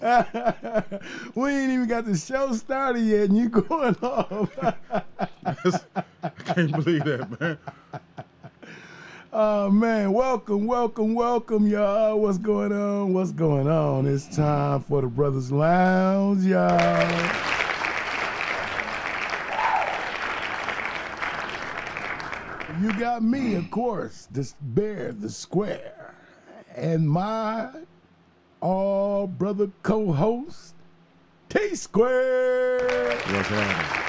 Wow. We ain't even got the show started yet, and you going off. I can't believe that, man. Oh man, welcome, y'all. What's going on? What's going on? It's time for the Brothers Lounge, y'all. You got me, of course, this Bear the Square, and my all brother co-host, T Square. What's happening?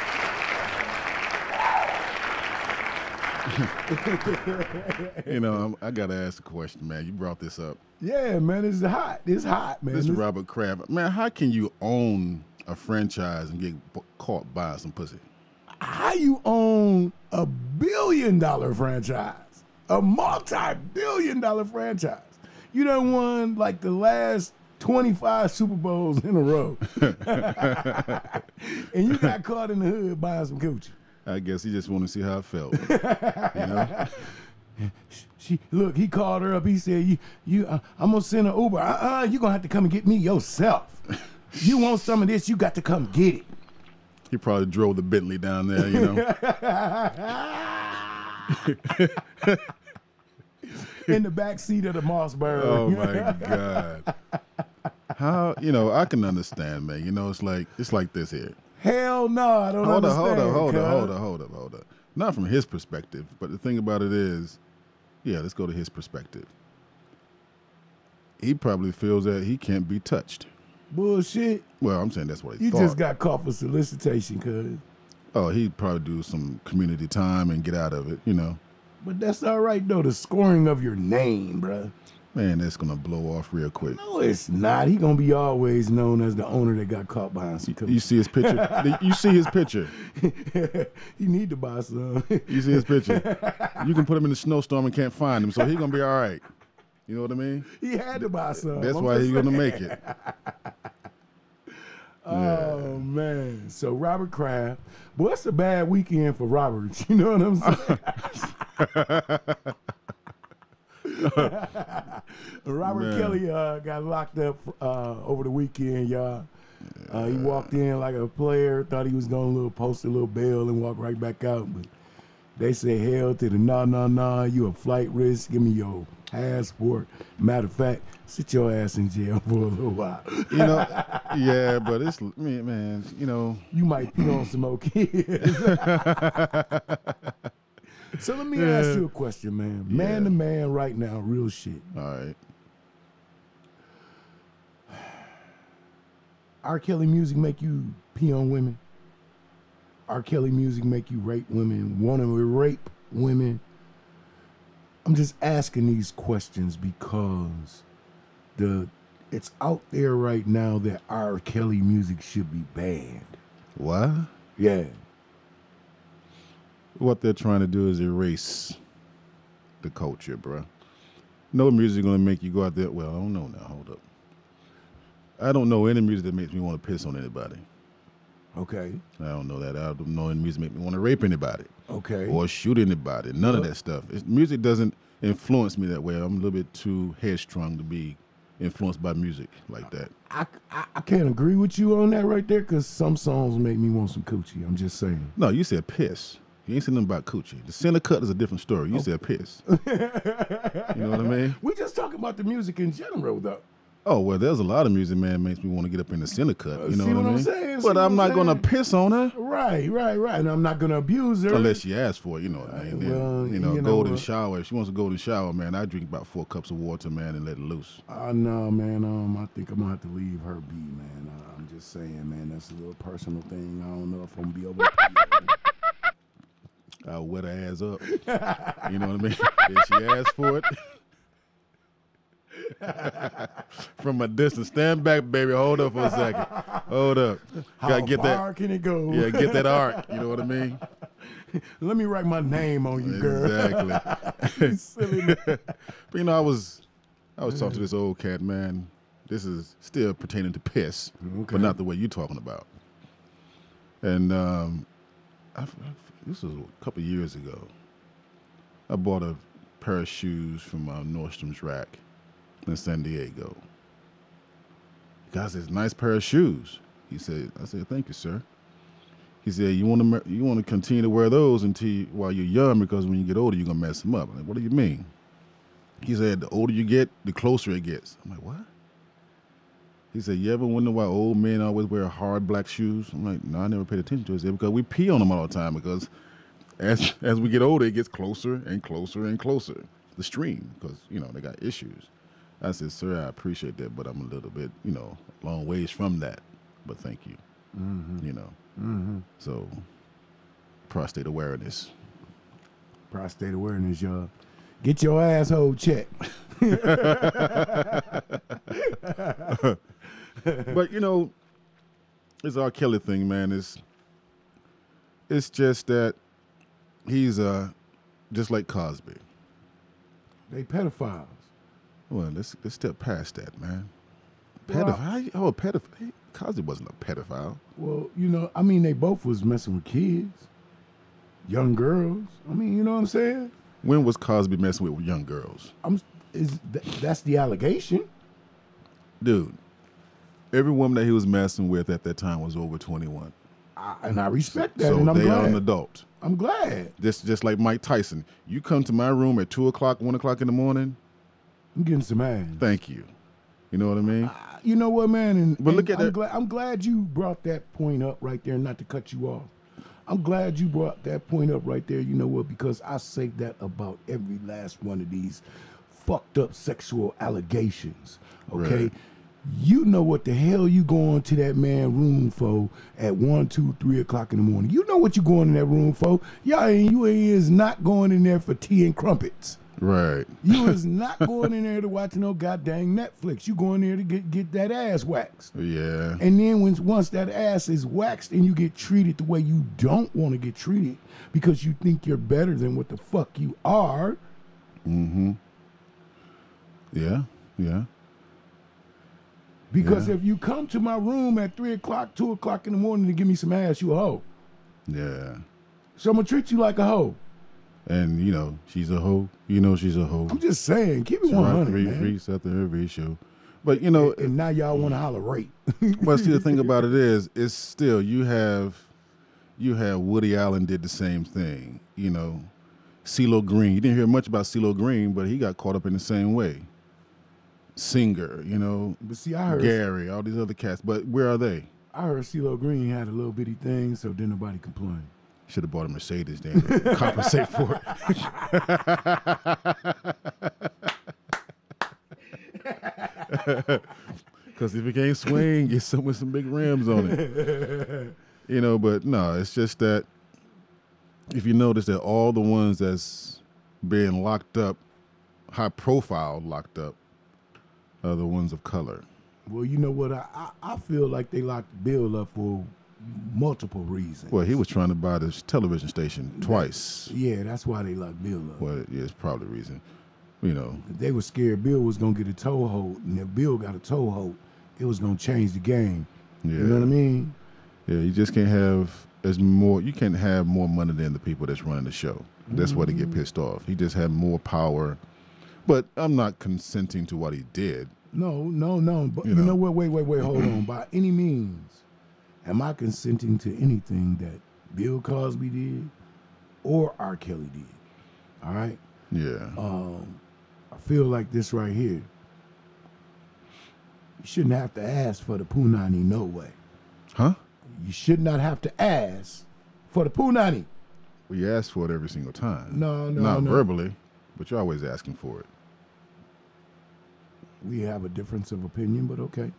I gotta ask a question, man. You brought this up. Yeah, man, it's hot. It's hot, man. This is Robert Kraft. Man, how can you own a franchise and get caught buying some pussy? How you own a billion-dollar franchise, a multi-billion-dollar franchise? You done won like the last 25 Super Bowls in a row, and you got caught in the hood buying some coochie. I guess he just wanted to see how it felt. Look, he called her up. He said, I'm gonna send an Uber. You're gonna have to come and get me yourself. You want some of this, you got to come get it. He probably drove the Bentley down there, In the back seat of the Mossberg. Oh my God. How, I can understand, man. It's like this here. Hell no, I don't understand. Hold up. Not from his perspective, but the thing about it is, let's go to his perspective. He probably feels that he can't be touched. Bullshit. Well, I'm saying that's what he You thought. just got caught for solicitation, cuz. Oh, he'd probably do some community time and get out of it, But that's all right, though. The scoring of your name, bruh. Man, that's going to blow off real quick. No, it's not. He going to be always known as the owner that got caught buying some cookies. You see his picture? You see his picture? You need to buy some. You see his picture? You can put him in the snowstorm and can't find him, so he's going to be all right. You know what I mean? He had to buy some. That's why he's going to make it. Oh, man. So, Robert Kraft. Boy, it's a bad weekend for Roberts. You know what I'm saying? Robert Kelly got locked up over the weekend, y'all. He walked in like a player, thought he was going to post a little bail and walk right back out. But they say, hell to the nah, you a flight risk. Give me your passport. Matter of fact, sit your ass in jail for a little while. Yeah, but it's, man, You might pee on some more kids. So let me ask you a question, man. Man to man right now, real shit. All right. R. Kelly music make you pee on women? R. Kelly music make you rape women, want to rape women? I'm just asking these questions because it's out there right now that R. Kelly music should be banned. What? Yeah. What they're trying to do is erase the culture, bro. No music gonna make you go out there. Well, I don't know now. Hold up. I don't know any music that makes me want to piss on anybody. Okay. I don't know that. I don't know any music that make me want to rape anybody. Okay. Or shoot anybody. None of that stuff. Music doesn't influence me that way. I'm a little bit too headstrong to be influenced by music like that. I can't agree with you on that right there because some songs make me want some coochie. I'm just saying. No, you said piss. You ain't said nothing about coochie. The center cut is a different story. You said piss. You know what I mean? We just talking about the music in general, though. Oh, well, there's a lot of music, man, makes me want to get up in the center cut. You know See what I mean? I'm saying? But I'm not going to piss on her. Right. And I'm not going to abuse her. Unless she asks for it, you know what I mean? Well, Then, golden shower. If she wants a golden shower, man, I drink about 4 cups of water, man, and let it loose. No, man. I think I'm going to have to leave her be, man. I'm just saying, man, that's a little personal thing. I don't know if I'm going to be able to. I'll wet her ass up. You know what I mean? If she asks for it. From a distance. Stand back, baby. Hold up for a second. Hold up. How far can it go? Yeah, get that arc. You know what I mean? Let me write my name on you, girl. Exactly. You silly man. But I was talking to this old cat, man. This is still pertaining to piss, but not the way you're talking about. And this was a couple of years ago. I bought a pair of shoes from Nordstrom's rack in San Diego. The guy says, nice pair of shoes. I said, thank you, sir. He said, you want to continue to wear those while you're young, because when you get older, you're going to mess them up. I'm like, what do you mean? He said, the older you get, the closer it gets. I'm like, what? He said, you ever wonder why old men always wear hard black shoes? I'm like, no, I never paid attention to it. He said, because we pee on them all the time, because as we get older, it gets closer and closer and closer, the stream, because, they got issues. I said, sir, I appreciate that, but I'm a little bit, a long ways from that. But thank you. So, prostate awareness. Prostate awareness, y'all. Get your asshole checked. But it's R. Kelly thing, man. It's just that he's just like Cosby. They pedophiles. Well, let's step past that, man. Well, Pedophile? Pedophile? Cosby wasn't a pedophile. Well, they both was messing with kids, young girls. You know what I'm saying? When was Cosby messing with young girls? That's the allegation. Dude, every woman that he was messing with at that time was over 21. And I respect that, so and I'm glad. they are an adult. I'm glad. Just like Mike Tyson. You come to my room at 2 o'clock, 1 o'clock in the morning. I'm getting some ass. Thank you. You know what I mean? You know what, man? But look at that. I'm glad you brought that point up right there, not to cut you off. I'm glad you brought that point up right there. You know what? Because I say that about every last one of these fucked up sexual allegations. Okay? Right. You know what the hell you going to that man room for at 1, 2, 3 o'clock in the morning. You know what you going in that room for. You is not going in there for tea and crumpets. Right. You is not going in there to watch no goddamn Netflix. You going there to get that ass waxed. Yeah. And then once that ass is waxed and you get treated the way you don't want to get treated because you think you're better than what the fuck you are. Mm-hmm. Yeah. Yeah. Because if you come to my room at 3 o'clock, 2 o'clock in the morning to give me some ass, you a hoe. Yeah. So I'm going to treat you like a hoe. And, she's a hoe. She's a hoe. I'm just saying, keep it She 100, three man. freaks after every show. But, And now y'all want to holler rape. But see, the thing about it is, it's still, you have Woody Allen did the same thing. CeeLo Green. You didn't hear much about CeeLo Green, but he got caught up in the same way. Singer, But see, I heard Gary, all these other cats. But where are they? I heard CeeLo Green had a little bitty thing, so didn't nobody complain. Should have bought a Mercedes then to compensate for it. Because if it can't swing, get some with some big rims on it. But no, it's just that if you notice that all the ones that's being locked up, high profile locked up, are the ones of color. Well, you know what? I feel like they locked Bill up for multiple reasons. Well, he was trying to buy this television station twice. Yeah, that's why they locked Bill up. Well, yeah, it's probably the reason. They were scared Bill was going to get a toehold, and if Bill got a toehold, it was going to change the game. Yeah. You know what I mean? Yeah, you just can't have you can't have more money than the people that's running the show. That's why they get pissed off. He just had more power. But I'm not consenting to what he did. No. But you know what? Wait, hold on. By any means, am I consenting to anything that Bill Cosby did or R. Kelly did? All right? Yeah. I feel like this right here. You shouldn't have to ask for the punani no way. Huh? You should not have to ask for the punani. Well, you ask for it every single time. No. Not verbally, but you're always asking for it. We have a difference of opinion, but okay.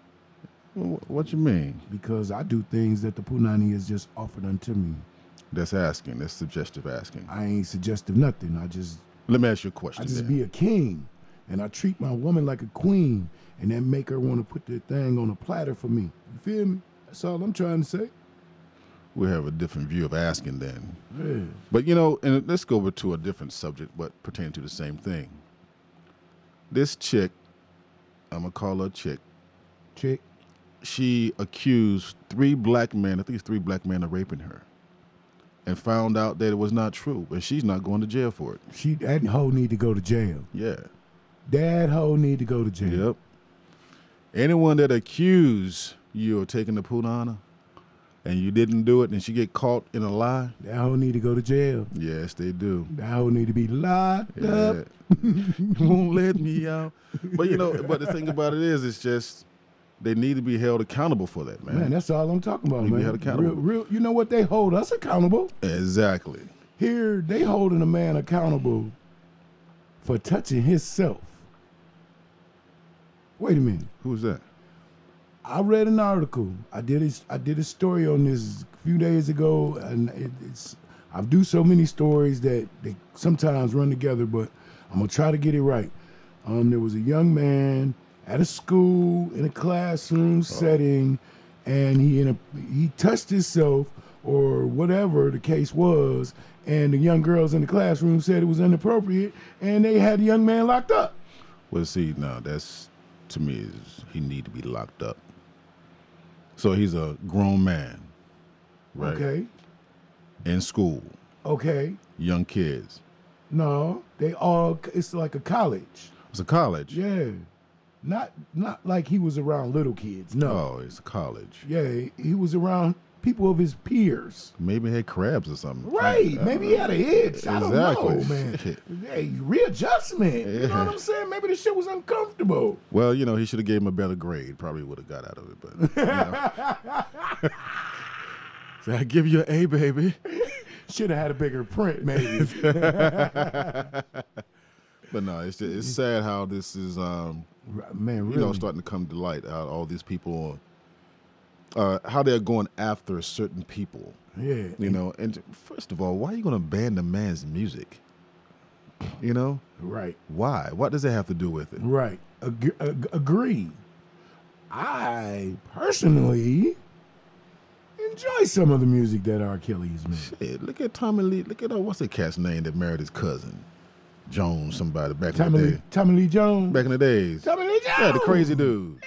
Well, what you mean? Because I do things that the punani is just offered unto me. That's asking. That's suggestive asking. I ain't suggestive nothing. Let me ask you a question. I just be a king, and I treat my woman like a queen, and then make her want to put the thing on a platter for me. You feel me? That's all I'm trying to say. We have a different view of asking then. Yeah. But, and let's go over to a different subject, but pertaining to the same thing. This chick, I'm going to call her a chick. Chick? She accused 3 black men, I think it's 3 black men, of raping her. And found out that it was not true, but she's not going to jail for it. That hoe need to go to jail. Yeah. That hoe need to go to jail. Yep. Anyone that accused you of taking the punana and you didn't do it and she get caught in a lie, that hoe need to go to jail. yes, they do. That hoe need to be locked up. Won't let me out. But but the thing about it is, it's just they need to be held accountable for that, man. Man, that's all I'm talking about, Need to be man. held accountable. Real, you know what? They hold us accountable. Exactly. Here, they holding a man accountable for touching himself. Wait a minute. Who's that? I read an article. I did a story on this a few days ago, and I do so many stories that they sometimes run together, but I'm gonna try to get it right. There was a young man at a school in a classroom setting, and he touched himself or whatever the case was, and the young girls in the classroom said it was inappropriate, and they had the young man locked up. Well, see, now that's, to me, is he need to be locked up. So he's a grown man, right? Okay. In school, Okay. young kids. No, it's like a college. It's a college. Yeah. Not like he was around little kids. No. Oh, it's a college. Yeah, he was around people of his peers. Maybe he had crabs or something. Right. Maybe he had a itch. I don't know, Exactly. man. Hey, readjustment. You know what I'm saying? Maybe the shit was uncomfortable. Well, he should have gave him a better grade. Probably would have got out of it, but so I give you an A, baby. Should have had a bigger print, maybe. But no, it's sad how this is Man, really. starting to come to light. How all these people, how they're going after certain people. Yeah. And first of all, why are you going to ban the man's music? Right. Why? What does that have to do with it? Right. Agree. I personally enjoy some of the music that R. Kelly's made. Shit, look at Tommy Lee. Look at what's the cat's name that married his cousin, Jones. Somebody back in the day. Tommy Lee Jones. Back in the days. Tommy Lee Jones. Yeah, the crazy dude.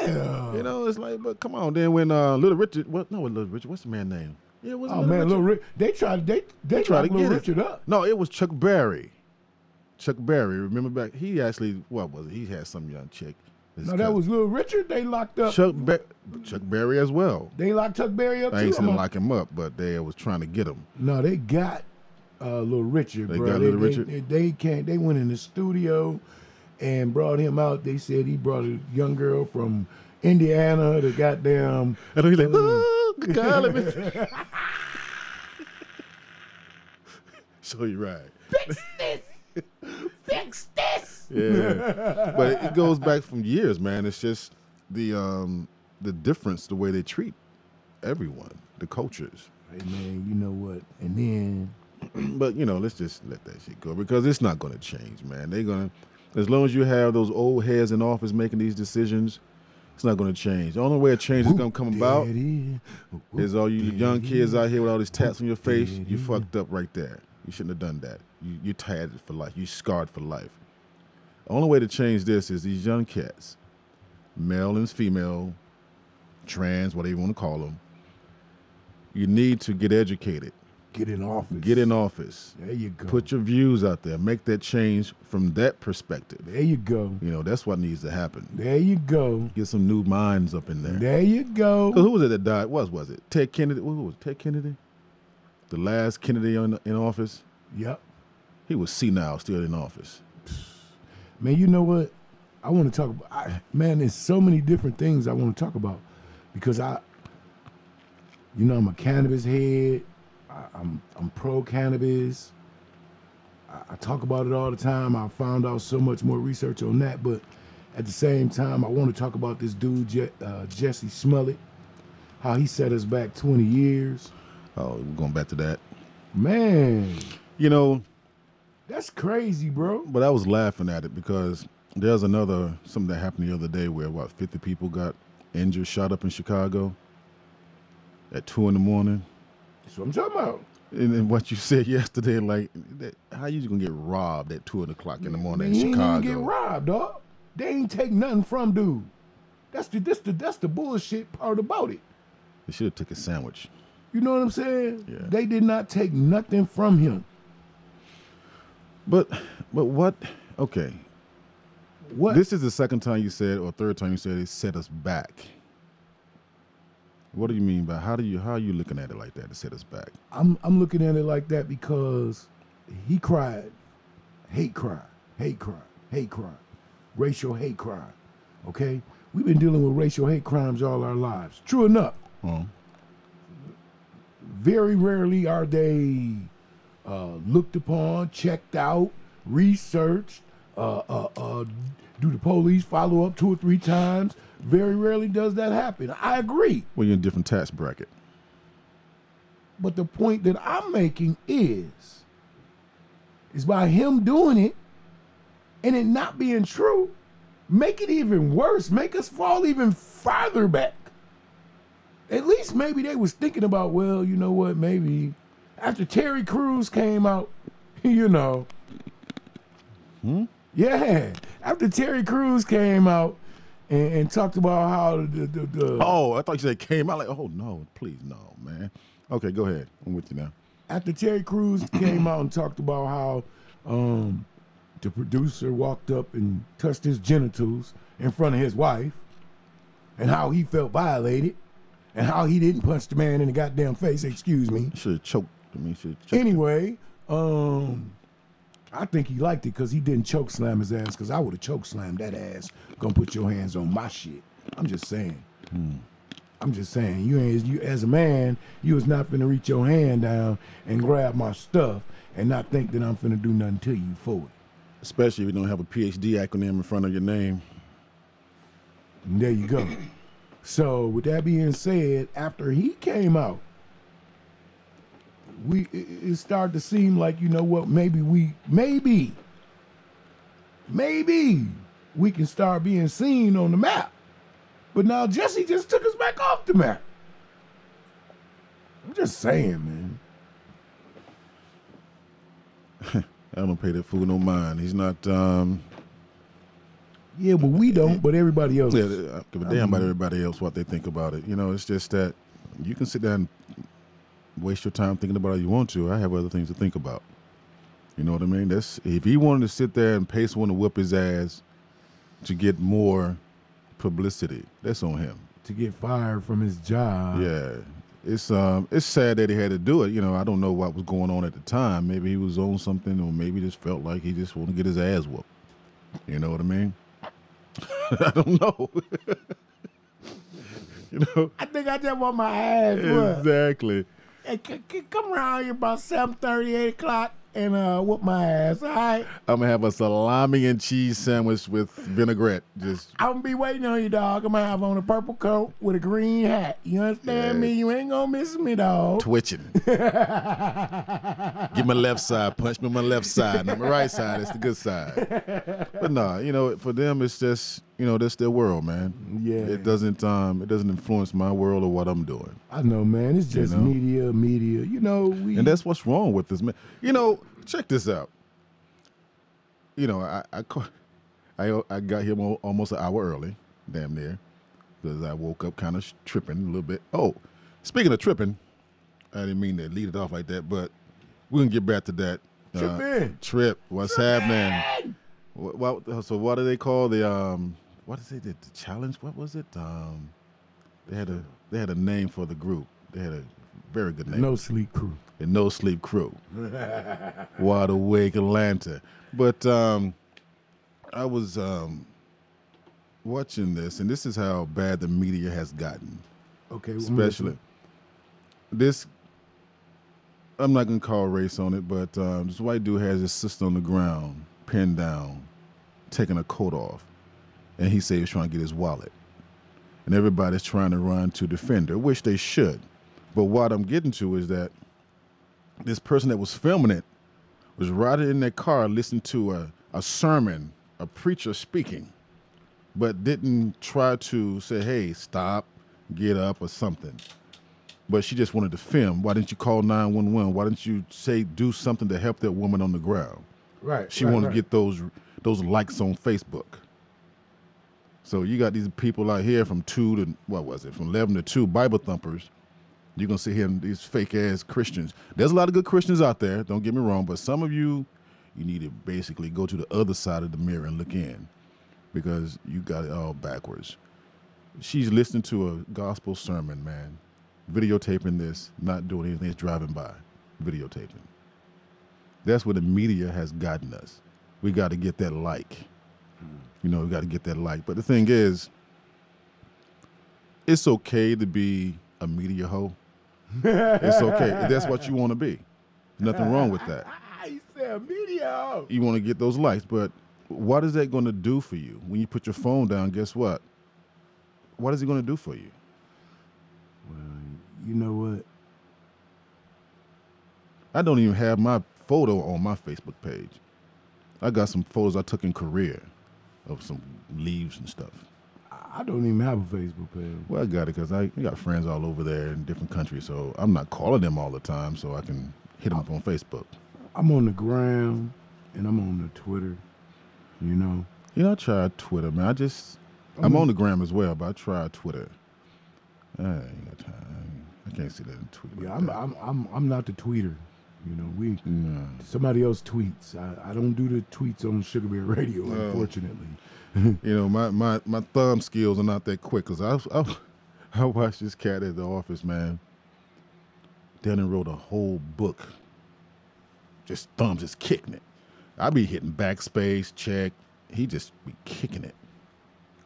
Yeah. It's like, but come on. Then when Little Richard, Little Richard. What's the man's name? Yeah, what's Oh man, Little Richard. They tried to tried to Little get Richard it. up. No, it was Chuck Berry. Chuck Berry. Remember back? He actually, what was it? He had some young chick. No, that was Little Richard. They locked up. Chuck Berry as well. They locked Chuck Berry up I too. ain't saying lock him up, but they was trying to get him. No, they got Little Richard, They bro. got Little Richard? They went in the studio and brought him out. They said he brought a young girl from Indiana to goddamn. And he's like, oh, God, let me. So you're right. Fix this. Fix this. Yeah, but it goes back from years, man. It's just the difference, the way they treat everyone, the cultures. Hey man, you know what? And then, But let's just let that shit go because it's not going to change, man. They're gonna, as long as you have those old heads in office making these decisions, it's not going to change. The only way a change is going to come about is all you young kids out here with all these tats on your face. You fucked up right there. You shouldn't have done that. You tatted for life. You scarred for life. The only way to change this is these young cats, male and female, trans, whatever you want to call them. You need to get educated. Get in office. Get in office. There you go. Put your views out there. Make that change from that perspective. There you go. That's what needs to happen. There you go. Get some new minds up in there. There you go. 'Cause who was it that died? Was it Ted Kennedy? Who was it? Ted Kennedy? The last Kennedy in office? Yep. He was senile, still in office. Man, you know what? I want to talk about. Man, there's so many different things I want to talk about because I'm a cannabis head. I'm pro cannabis. I talk about it all the time. I found out so much more research on that, but at the same time, I want to talk about this dude, Jesse Smollett, how he set us back 20 years. Oh, we're going back to that. Man, that's crazy, bro. But I was laughing at it because there's something that happened the other day where 50 people got injured, shot up in Chicago at 2 a.m. That's what I'm talking about. And what you said yesterday, how you gonna get robbed at 2 o'clock in the morning in Chicago? Ain't even get robbed, dog. They ain't take nothing from dude. That's the bullshit part about it. They should have took a sandwich. You know what I'm saying? Yeah. They did not take nothing from him. But what? Okay. What? This is the second time you said, or third time you said it set us back. What do you mean by how are you looking at it like that to set us back? I'm looking at it like that because he cried, hate crime, hate crime, hate crime, racial hate crime. Okay, we've been dealing with racial hate crimes all our lives. True enough. Very rarely are they looked upon, checked out, researched. Do the police follow up 2 or 3 times? Very rarely does that happen. I agree. Well, you're in a different tax bracket. But the point that I'm making is by him doing it and it not being true, make it even worse. Make us fall even farther back. At least maybe they was thinking about, well, you know what, maybe after Terry Crews came out, you know. Yeah, after Terry Crews came out and talked about how the Oh, I thought you said came out like, oh, no, please, no, man. Okay, go ahead. I'm with you now. After Terry Crews came out and talked about how the producer walked up and touched his genitals in front of his wife and how he felt violated and how he didn't punch the man in the goddamn face, excuse me. Should have choked. Anyway, I think he liked it because he didn't choke slam his ass, because I would have choke slammed that ass. Gonna put your hands on my shit. I'm just saying. I'm just saying. You as a man, you was not finna reach your hand down and grab my stuff and not think that I'm finna do nothing to you for it. Especially if you don't have a PhD acronym in front of your name. And there you go. So with that being said, after he came out, it started to seem like, you know what, maybe we can start being seen on the map. But now Jesse just took us back off the map. I'm just saying, man. I don't pay that fool no mind. He's not. Yeah, but we don't. But everybody else. Yeah, I give a damn about everybody else what they think about it. You know, it's just that you can sit down and waste your time thinking about it if you want to. I have other things to think about. You know what I mean? That's if he wanted to sit there and pay someone to whip his ass to get more publicity, that's on him. To get fired from his job. Yeah. It's sad that he had to do it. You know, I don't know what was going on at the time. Maybe he was on something, or maybe just felt like he just wanted to get his ass whooped. You know what I mean? I don't know. You know? I think I just want my ass whooped. Exactly. Hey, come around here about 7:30, 8 o'clock and whoop my ass, all right? I'm going to have a salami and cheese sandwich with vinaigrette. Just I'm going to be waiting on you, dog. I'm going to have on a purple coat with a green hat. You understand me? You ain't going to miss me, dog. Twitching. Give me left side. Punch me on my left side. Not my right side. It's the good side. But no, you know, for them, it's just, you know, that's their world, man. Yeah. It doesn't influence my world or what I'm doing. I know, man. It's just media. You know, and that's what's wrong with this, man. You know, check this out. You know, I got here almost an hour early, damn near, because I woke up kind of tripping a little bit. Oh, speaking of tripping, I didn't mean to lead it off like that, but we're gonna get back to that. Trip. What's happening? So what do they call the what is it? The challenge? What was it? They had a name for the group. They had a very good name. No Sleep Crew. The No Sleep Crew. Wide Awake Atlanta. But I was watching this, and this is how bad the media has gotten. Okay. Especially this. I'm not gonna call race on it, but this white dude has his sister on the ground, pinned down, taking a coat off, and he said he was trying to get his wallet. And everybody's trying to run to defend her, which they should. But what I'm getting to is that this person that was filming it was riding in their car listening to a sermon, a preacher speaking, but didn't try to say, hey, stop, get up or something. But she just wanted to film. Why didn't you call 911? Why didn't you do something to help that woman on the ground? Right. She wanted to get those likes on Facebook. So you got these people out here from 11 to 2, Bible thumpers. You're going to see these fake-ass Christians. There's a lot of good Christians out there, don't get me wrong, but some of you need to basically go to the other side of the mirror and look in. because you got it all backwards. She's listening to a gospel sermon, man, videotaping this, not doing anything, it's driving by, videotaping. That's where the media has gotten us. We got to get that like. We got to get that like. But the thing is, it's okay to be a media hoe. It's okay. If that's what you want to be. There's nothing wrong with that. You said a media hoe. You want to get those likes, but what is that going to do for you? When you put your phone down, guess what? What is it going to do for you? Well, you know what? I don't even have my photo on my Facebook page. I got some photos I took in Korea of some leaves and stuff. I don't even have a Facebook page. Well, I got it because I got friends all over there in different countries, so I'm not calling them all the time, so I can hit them up on Facebook. I'm on the gram and I'm on the Twitter, I tried Twitter, man. I'm on the gram as well, but I tried Twitter. I ain't got time. I can't see that in Twitter. Yeah, I'm not the tweeter. Somebody else tweets. I don't do the tweets on Sugar Bear Radio, unfortunately. My thumb skills are not that quick because I watched this cat at the office, man. Then wrote a whole book. Just thumbs, just kicking it. I be hitting backspace, check. He just be kicking it.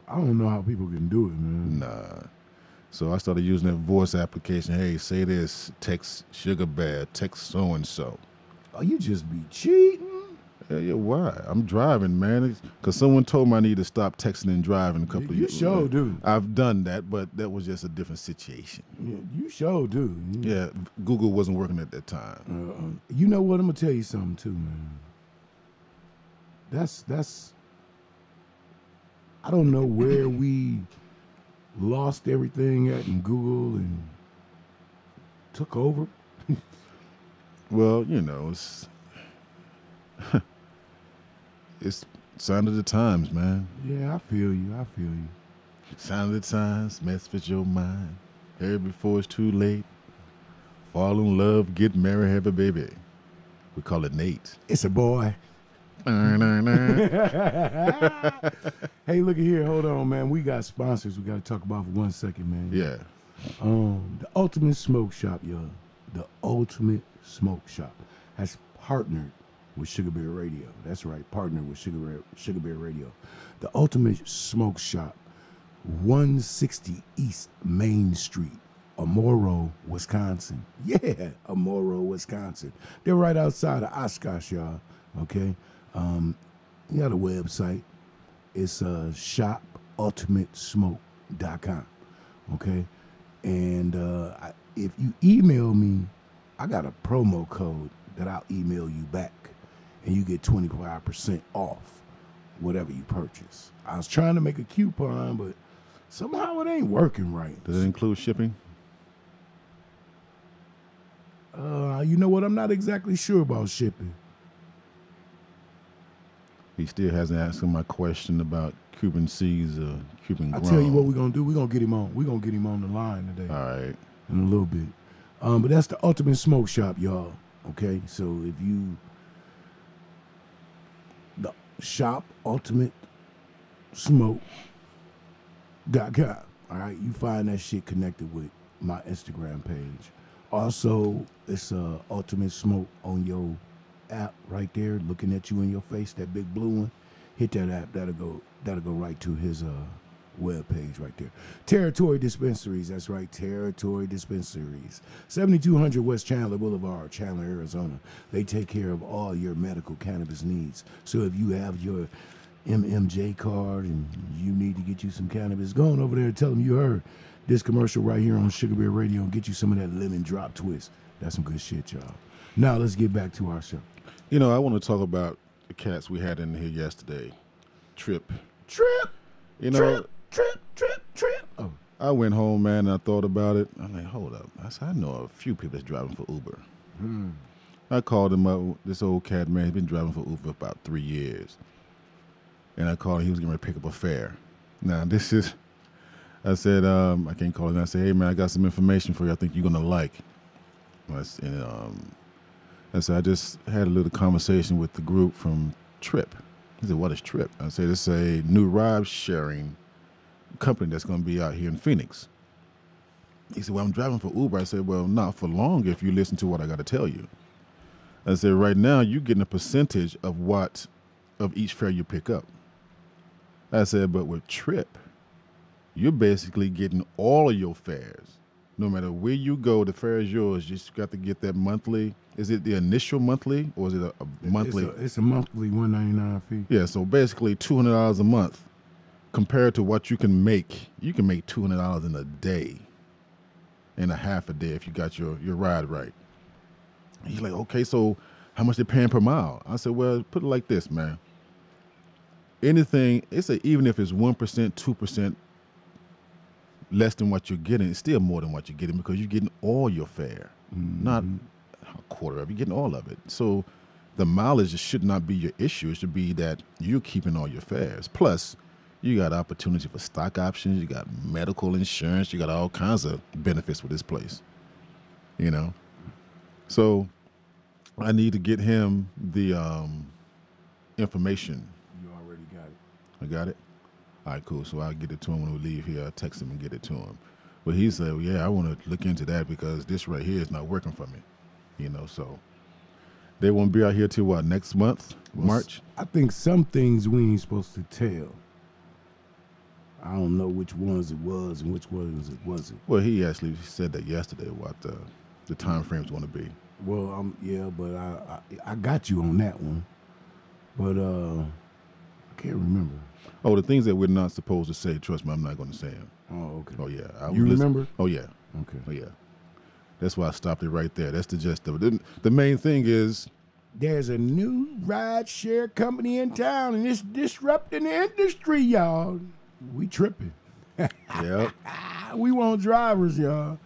I don't know how people can do it, man. Nah. So I started using that voice application. Hey, say this, text Sugar Bear, text so-and-so. Oh, you just be cheating? Yeah, why? I'm driving, man. Because someone told me I need to stop texting and driving a couple of years ago. You sure do. I've done that, but that was just a different situation. Yeah, you sure do. Yeah, Google wasn't working at that time. You know what? I'm going to tell you something, too, man. That's I don't know where we lost everything at in Google and took over. Well, it's sign of the times, man. Yeah, I feel you. Sign of the times, mess with your mind. Hurry before it's too late. Fall in love, get married, have a baby. We call it Nate. It's a boy. Hey, look at here. Hold on, man. We got sponsors we got to talk about for 1 second, man. Yeah. The Ultimate Smoke Shop, y'all. The Ultimate Smoke Shop has partnered with Sugar Bear Radio. That's right, partnered with Sugar Bear Radio. The Ultimate Smoke Shop, 160 East Main Street, Amoro, Wisconsin. Yeah, Amoro, Wisconsin. They're right outside of Oshkosh, y'all. Okay. You got a website. It's shopultimatesmoke.com. Okay. And if you email me, I got a promo code that I'll email you back, and you get 25% off whatever you purchase. I was trying to make a coupon, but somehow it ain't working right. Does it include shipping? You know what? I'm not exactly sure about shipping. He still hasn't answered my question about Cuban seeds or Cuban grown. I'll tell you what we're going to do. We're going to get him on. We're going to get him on the line today. All right. In a little bit. But that's the Ultimate Smoke Shop, y'all. Okay? So if you... The shop ultimatesmoke.com. All right? You find that shit connected with my Instagram page. Also, it's Ultimate Smoke on your app right there, looking at you in your face, that big blue one. Hit that app. That'll go right to his web page right there. Territory Dispensaries. That's right, Territory Dispensaries. 7200 West Chandler Boulevard, Chandler, Arizona. They take care of all your medical cannabis needs. So if you have your MMJ card and you need to get you some cannabis, go on over there and tell them you heard this commercial right here on Sugar Bear Radio and get you some of that lemon drop twist. That's some good shit, y'all. Now let's get back to our show. I want to talk about the cats we had in here yesterday. Trip. Trip. Trip. Oh. I went home, man, and I thought about it. I'm like, hold up. I know a few people that's driving for Uber. I called him up. This old cat, man, he's been driving for Uber about 3 years. And I called him. He was going to pick up a fare. Now, I said, I can't call him. I said, hey, man, I got some information for you I think you're going to like. I said, I just had a little conversation with the group from Trip. He said, what is Trip? I said, it's a new ride sharing company that's going to be out here in Phoenix. He said, well, I'm driving for Uber. I said, well, not for long if you listen to what I got to tell you. I said, right now you're getting a percentage of each fare you pick up. I said, but with Trip, you're basically getting all of your fares. No matter where you go, the fare is yours. You just got to get that monthly. Is it the initial monthly or is it a monthly? It's a monthly $199 fee. Yeah, so basically $200 a month compared to what you can make. You can make $200 in a day, in a half a day if you got your ride right. He's like, okay, so how much they paying per mile? I said, well, put it like this, man. Anything, even if it's 1%, 2% less than what you're getting, it's still more than what you're getting because you're getting all your fare, not a quarter of it. You're getting all of it. So the mileage should not be your issue. It should be that you're keeping all your fares. Plus, you got opportunity for stock options. You got medical insurance. You got all kinds of benefits with this place, you know. So I need to get him the information. You already got it. I got it? All right, cool. So I'll get it to him when we leave here. I'll text him and get it to him. But he said, well, yeah, I want to look into that because this right here is not working for me. You know, so they won't be out here till what, next month, March? I think some things we ain't supposed to tell. I don't know which ones it was and which ones it wasn't. Well, he actually said that yesterday, what the time frame's going to be. Well, yeah, but I got you on that one. But I can't remember. Oh, the things that we're not supposed to say, trust me, I'm not going to say them. Oh, okay. Oh, yeah. You remember? Oh, yeah. Okay. Oh, yeah. That's why I stopped it right there. That's the gist of it. The main thing is, there's a new ride share company in town, and it's disrupting the industry, y'all. We tripping. yep. We want drivers, y'all.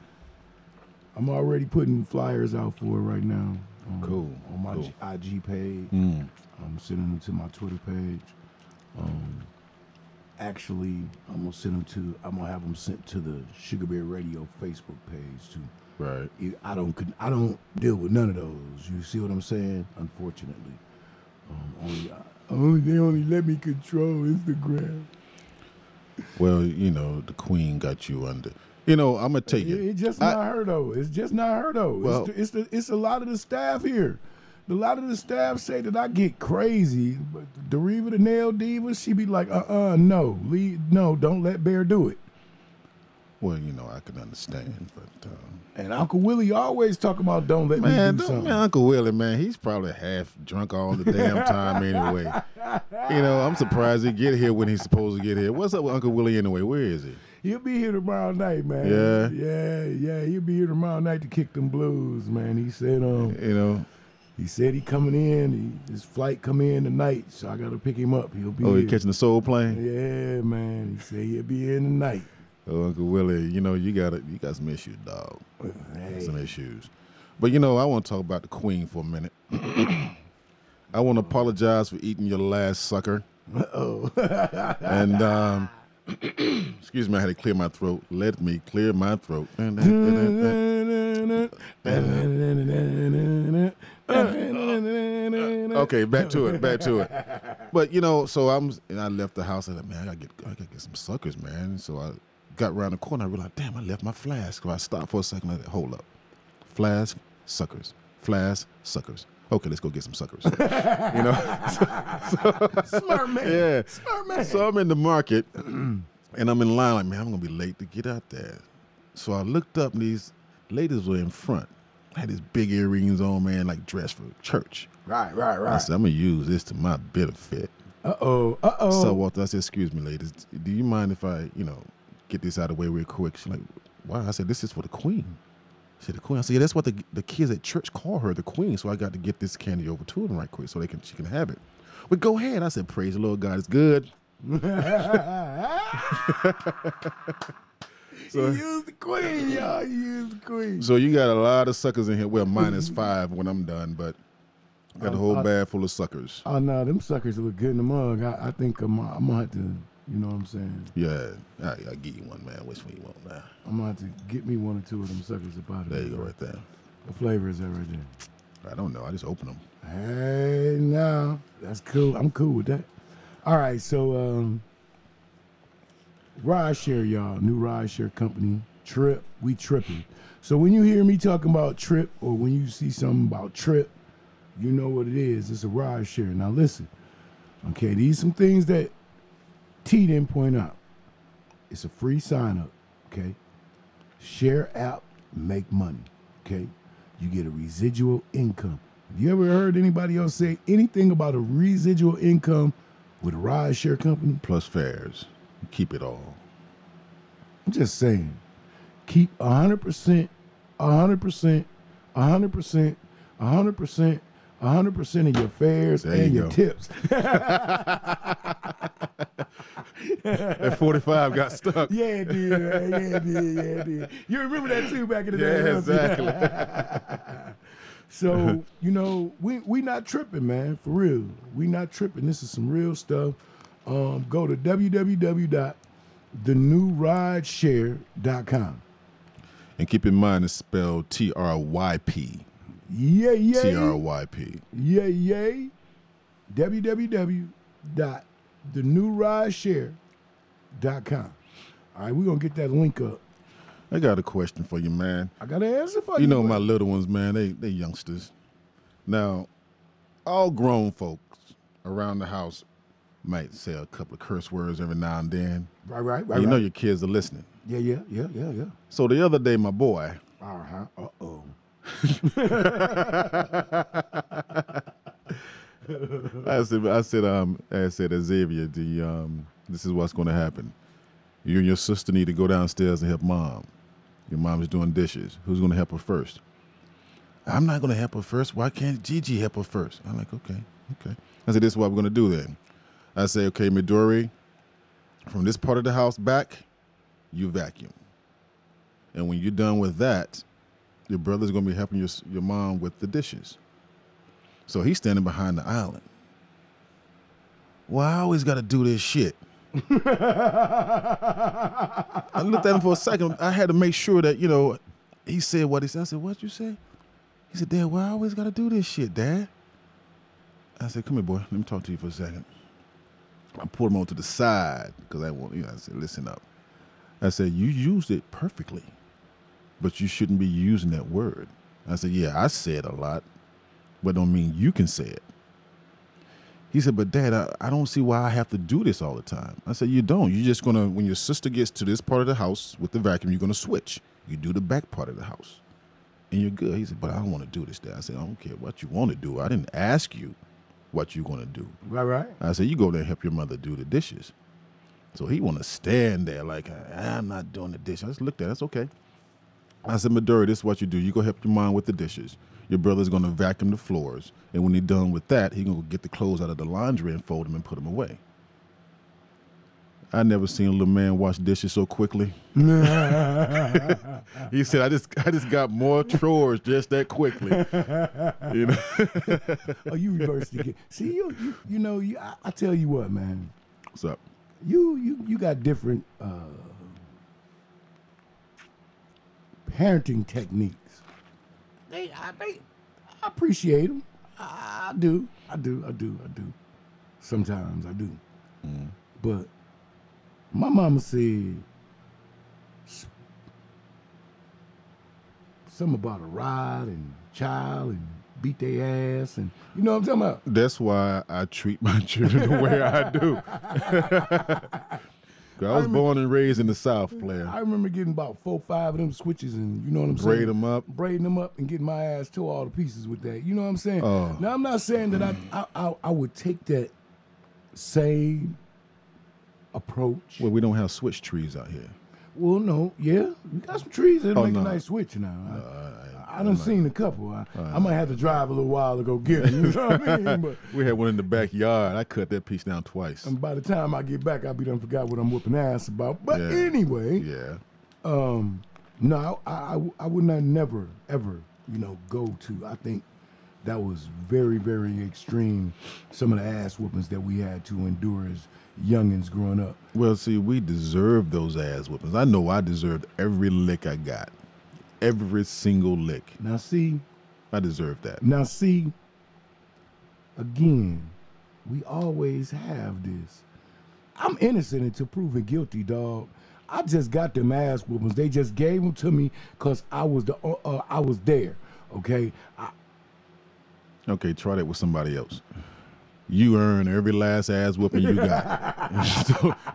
I'm already putting flyers out for it right now. Cool. On my cool. IG page. I'm sending them to my Twitter page. Actually, I'm gonna have them sent to the Sugar Bear Radio Facebook page too. Right. I don't deal with none of those. You see what I'm saying? Unfortunately, they only let me control Instagram. Well, you know, the Queen got you under. You know, I'm gonna take it. It's just not her though. It's just not her though. Well, it's a lot of the staff here. A lot of the staff say that I get crazy, but Deriva, the nail diva, she be like, no, don't let Bear do it. Well, you know, I can understand, but and Uncle Willie always talk about don't let me do something. Man, Uncle Willie, man, he's probably half drunk all the damn time anyway. You know, I'm surprised he get here when he's supposed to get here. What's up with Uncle Willie anyway? Where is he? He'll be here tomorrow night, man. Yeah. He'll be here tomorrow night to kick them blues, man. He said, you know. He said he coming in. His flight come in tonight, so I got to pick him up. He'll be. Oh, he here. catching the soul plane? Yeah, man. He said he'll be in tonight. Oh, Uncle Willie, you know you got some issues, dog. Hey. Some issues. But you know, I want to talk about the Queen for a minute. I want to apologize for eating your last sucker. Uh-oh. And excuse me, I had to clear my throat. Let me clear my throat. Okay, back to it. But you know, so I left the house. I said, man, I gotta get some suckers, man. So I got around the corner. I realized, damn, I left my flask. So I stopped for a second. I said, hold up, flask, suckers, flask, suckers. Okay, let's go get some suckers. You know, Smart man. Yeah, Smart man. So I'm in the market, and I'm in line. Like, man, I'm gonna be late to get out there. So I looked up, and these ladies were in front. Had these big earrings on, man, like dressed for church. Right. I said, I'm gonna use this to my benefit. So Walter, I said, excuse me, ladies, do you mind if I, get this out of the way real quick? She's like, why? I said, this is for the Queen. She said, the Queen. I said, yeah, that's what the kids at church call her, the Queen. So I got to get this candy over to them right quick so she can have it. But go ahead. I said, praise the Lord, God is good. So, you used the Queen, y'all. You used the Queen. So you got a lot of suckers in here. Well, -5 when I'm done, but I got a whole bag full of suckers. Oh, no, them suckers look good in the mug. I think I'm going to have to, you know what I'm saying? Yeah, I'll give you one, man. Which one you want now? I'm going to have to get me 1 or 2 of them suckers up out of there. There you go, right there. What flavor is that right there? I don't know. I just open them. Hey, now. That's cool. I'm cool with that. All right, so rideshare, y'all, new rideshare company, Trip. We tripping. So when you hear me talking about Trip, or when you see something about Trip, you know what it is. It's a rideshare. Now listen, okay, these some things that T didn't point out. It's a free sign up, okay? Share app, make money, okay? You get a residual income. Have you ever heard anybody else say anything about a residual income with a rideshare company? Plus fares. Keep it all. I'm just saying, keep 100%, 100%, 100%, 100%, 100% of your fares and your tips. That 45 got stuck. Yeah, it did. Man. Yeah, it did. You remember that too back in the day. Yeah, exactly. So, you know, we not tripping, man, for real. We not tripping. This is some real stuff. Go to www.thenewrideshare.com. And keep in mind it's spelled TRYP. Yeah. TRYP. Yeah. www.thenewrideshare.com. All right, we're going to get that link up. I got a question for you, man. I got an answer for you. You know, my little ones, man, they youngsters. Now, all grown folks around the house might say a couple of curse words every now and then. Right. You know your kids are listening. Yeah. So the other day, my boy. Uh-oh. I said, Xavier, this is what's going to happen. You and your sister need to go downstairs and help mom. Your mom is doing dishes. Who's going to help her first? I'm not going to help her first. Why can't Gigi help her first? I'm like, okay. I said, this is what we're going to do then. I say, okay, Midori, from this part of the house back, you vacuum. And when you're done with that, your brother's going to be helping your mom with the dishes. So he's standing behind the island. Well, I always got to do this shit. I looked at him for a second. I had to make sure that, he said what he said. I said, what'd you say? He said, Dad, why I always got to do this shit, Dad? I said, come here, boy. Let me talk to you for a second. I pulled him on to the side because I said, listen up. I said, you used it perfectly, but you shouldn't be using that word. I said, yeah, I say it a lot, but don't mean you can say it. He said, but Dad, I don't see why I have to do this all the time. I said, you don't. You're just going to, when your sister gets to this part of the house with the vacuum, you're going to switch. You do the back part of the house, and you're good. He said, but I don't want to do this, Dad. I said, I don't care what you want to do. I didn't ask you what you're going to do. Right. I said, you go there and help your mother do the dishes. So he want to stand there like, I'm not doing the dishes. I just looked at it. That's okay. I said, Midori, this is what you do. You go help your mom with the dishes. Your brother's going to vacuum the floors. And when he's done with that, he's going to get the clothes out of the laundry and fold them and put them away. I never seen a little man wash dishes so quickly. He said, I just got more chores just that quickly. Oh, you reversed it again. See, I tell you what, man. What's up? You got different parenting techniques. I appreciate them. I do. Sometimes I do. Mm. But my mama said something about a ride and child and beat their ass, and you know what I'm talking about? That's why I treat my children the way I do. I was born and raised in the South, player. I remember getting about 4 or 5 of them switches, and you know what I'm saying? Braiding them up and getting my ass tore all to pieces with that. You know what I'm saying? Now, I'm not saying that I would take that same approach. Well, we don't have switch trees out here. Well, no, yeah. We got some trees that make a nice switch now. I done seen a couple. I might have to drive a little while to go get them. You know what I mean? But we had one in the backyard. I cut that piece down twice. And by the time I get back, I'll be done forgot what I'm whooping ass about. But anyway, no, I would not never ever go to. I think that was very, very extreme. Some of the ass whoopings that we had to endure as youngins growing up. Well, see, we deserved those ass whoopings. I know I deserved every lick I got. Every single lick. Now see, I deserved that. Now see, again, We always have this. I'm innocent until proven guilty, dog. I just got them ass whoopings. They just gave them to me because I was there. Okay. Okay, try that with somebody else. You earn every last ass whooping you got.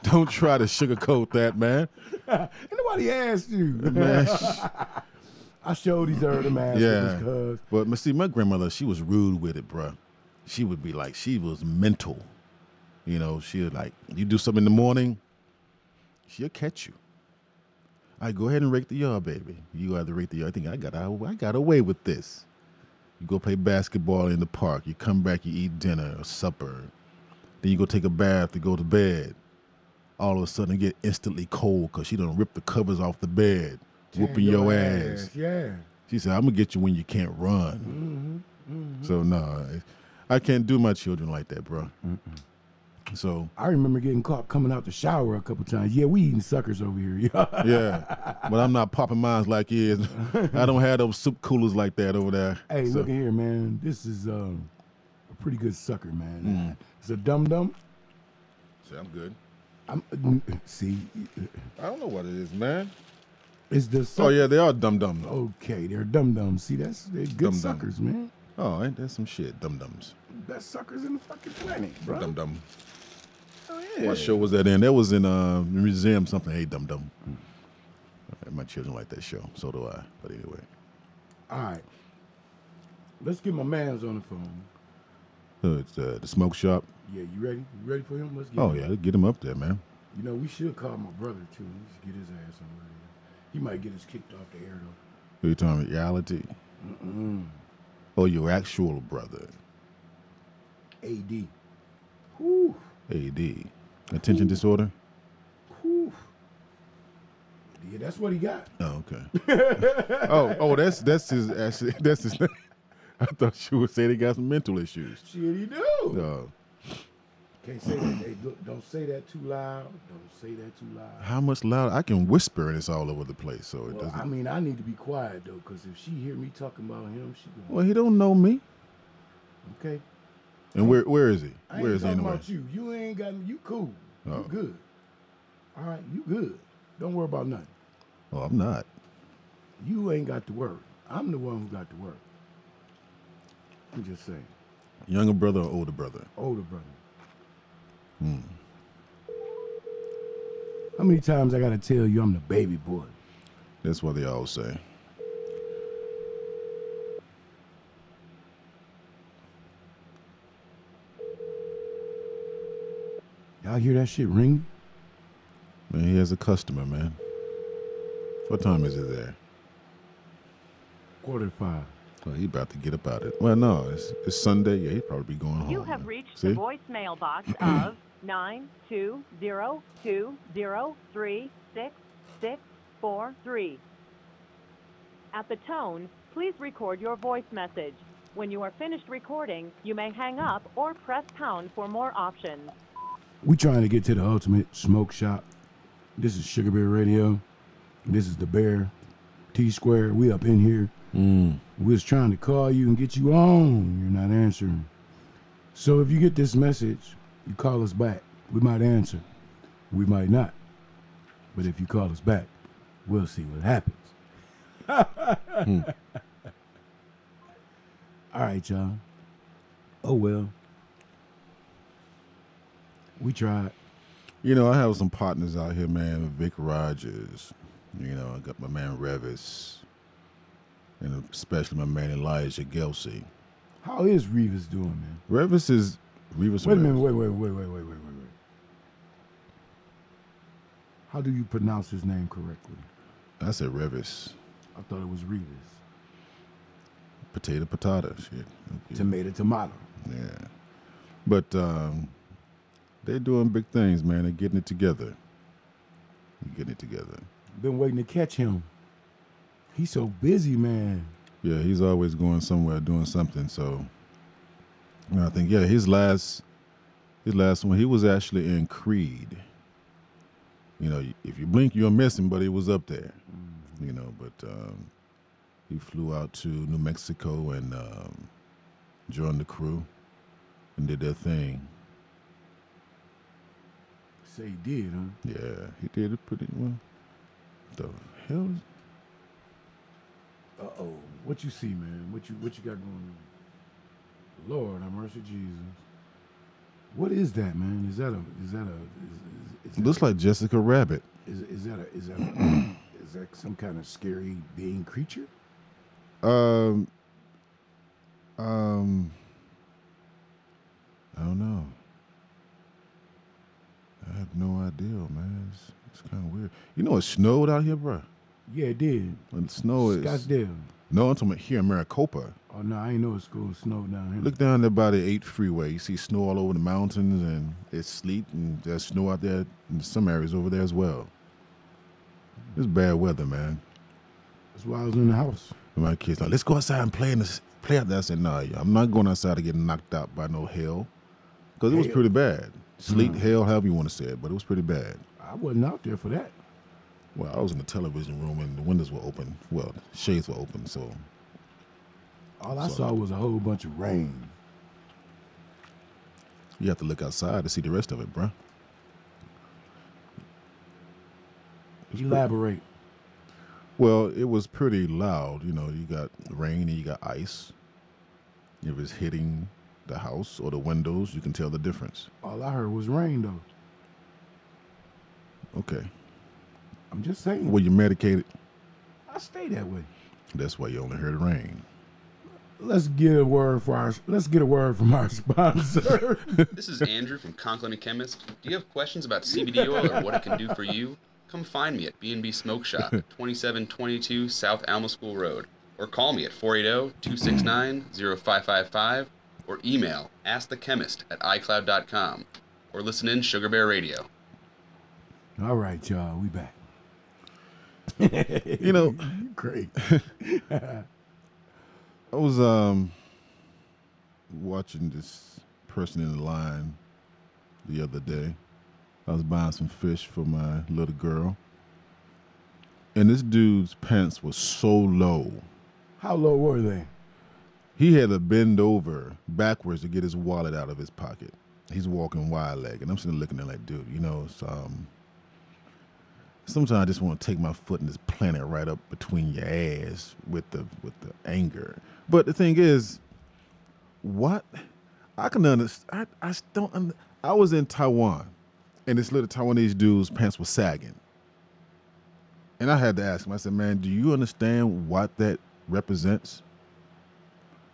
don't try to sugarcoat that, man. Ain't nobody asked you, Man. I sure deserve them ass whoopings, cuz. But see, my grandmother, she was rude with it, bruh. She would be like, she was mental. You know, she would like, you do something in the morning, she'll catch you. I go ahead and rake the yard, baby. You have to rake the yard. I think I got away with this. You go play basketball in the park. You come back, you eat dinner or supper. Then you go take a bath to go to bed. All of a sudden, it get instantly cold because she done ripped the covers off the bed, whooping your ass. Yeah. She said, I'm going to get you when you can't run. So, no, I can't do my children like that, bro. So I remember getting caught coming out the shower a couple times. Yeah, we eating suckers over here. yeah, but I'm not popping mines like is. I don't have those soup coolers like that over there. Hey, look at here, man. This is a pretty good sucker, man. It's a dum-dum. Sound good. See. I don't know what it is, man. It's the sucker. Oh, yeah, they are dum-dums. Okay, they're dum-dums. See, they're good Dum-dum. suckers, man. Oh, ain't that some shit? Dum-dums. Best suckers in the fucking planet, bro. Dum-dum. Oh, yeah. What show was that in? That was in museum something. Hey, Dum-Dum. My children like that show. So do I. But anyway. All right. Let's get my mans on the phone. It's the smoke shop. Yeah, you ready? You ready for him? Let's get Oh, him. yeah, let's get him up there, man. You know, we should call my brother, too. Let's get his ass on radio. He might get us kicked off the air, though. Who you talking reality? Oh, your actual brother. AD. Whew. AD. Attention disorder? Whew. Yeah, that's what he got. Oh, okay. that's his actually that's his name. I thought you would say they got some mental issues. Shit, he do. Oh. Can't say that. Hey, look, don't say that too loud. Don't say that too loud. How much louder? I can whisper and it's all over the place, so it Well, doesn't. I mean, I need to be quiet, though, because if she hear me talking about him, she gonna... Well, he don't know me. Okay? And where is he? I Where ain't is he talking anyway? about you. You ain't got... You cool. Oh. You good. All right? You good. Don't worry about nothing. Oh, I'm not. You ain't got to worry. I'm the one who got to worry. I'm just saying. Younger brother or older brother? Older brother. How many times I gotta tell you I'm the baby boy? That's what they all say. Y'all hear that shit ring? Man, he has a customer, man. What time is it there? 4:45. Well, he about to get up out of it. Well, no, it's Sunday. Yeah, he'd probably be going home. You have man. reached See? the voicemail box of 92020366643. At the tone, please record your voice message. When you are finished recording, you may hang up or press pound for more options. We trying to get to the ultimate smoke shop. This is Sugar Bear Radio. This is the Bear T-Square. We up in here. We was trying to call you and get you on. You're not answering. So if you get this message, you call us back. We might answer. We might not. But if you call us back, we'll see what happens. All right, y'all. Oh, well. We tried. You know, I have some partners out here, man. Vic Rogers. You know, I got my man Revis. And especially my man Elijah Gelsey. How is Revis doing, man? Revis is... Revis. Wait a minute. Wait. How do you pronounce his name correctly? I said Revis. I thought it was Revis. Potato, shit. Okay. Tomato. Yeah. But they're doing big things, man. They're getting it together. Been waiting to catch him. He's so busy, man. Yeah, he's always going somewhere doing something. So I think, yeah, his last one, he was actually in Creed. You know, if you blink, you're missing, but he was up there. You know, but he flew out to New Mexico and joined the crew and did their thing. say he did, huh? Yeah, he did it pretty well. The hell? Uh-oh. What you see, man? What you got going on? Lord have mercy, Jesus. What is that, man? Is that Looks like Jessica Rabbit. is that some kind of scary being creature? I don't know. I have no idea, man. It's kind of weird. You know, it snowed out here, bro. Yeah, it did. And snow is. Scottsdale. No, I'm talking about here in Maricopa. Oh no, I ain't know it's going to snow down here. Look down there by the 8 freeway. You see snow all over the mountains, and it's sleet, and there's snow out there in some areas over there as well. It's bad weather, man. That's why I was in the house. And my kids like, let's go outside and play out there. I said, no, I'm not going outside to get knocked out by no hail, because it was pretty bad. Sleet, hail, however you want to say it, but it was pretty bad. I wasn't out there for that. Well, I was in the television room, and the windows were open. Well, the shades were open, so. All I saw was a whole bunch of rain. You have to look outside to see the rest of it, bruh. Elaborate. Well, it was pretty loud. You know, you got rain and you got ice. If it's hitting the house or the windows, you can tell the difference. All I heard was rain, though. Okay. I'm just saying. Were you medicated? I stay that way. That's why you only heard rain. Let's get a word from our sponsor. This is Andrew from Conklin and Chemist. Do you have questions about CBD oil or what it can do for you? Come find me at B&B Smoke Shop at 2722 South Alma School Road, or call me at 480-269-0555, or email askthechemist@icloud.com, or listen in Sugar Bear Radio. All right, y'all, we back. You know, great. I was watching this person in the line the other day. I was buying some fish for my little girl, and this dude's pants were so low. How low were they? He had to bend over backwards to get his wallet out of his pocket. He's walking wide-legged, and I'm sitting looking at him like, dude, you know, it's, sometimes I just want to take my foot and just plant it right up between your ass with the anger. But the thing is, what I can understand, I was in Taiwan, and this little Taiwanese dude's pants were sagging, and I had to ask him. I said, "Man, do you understand what that represents?"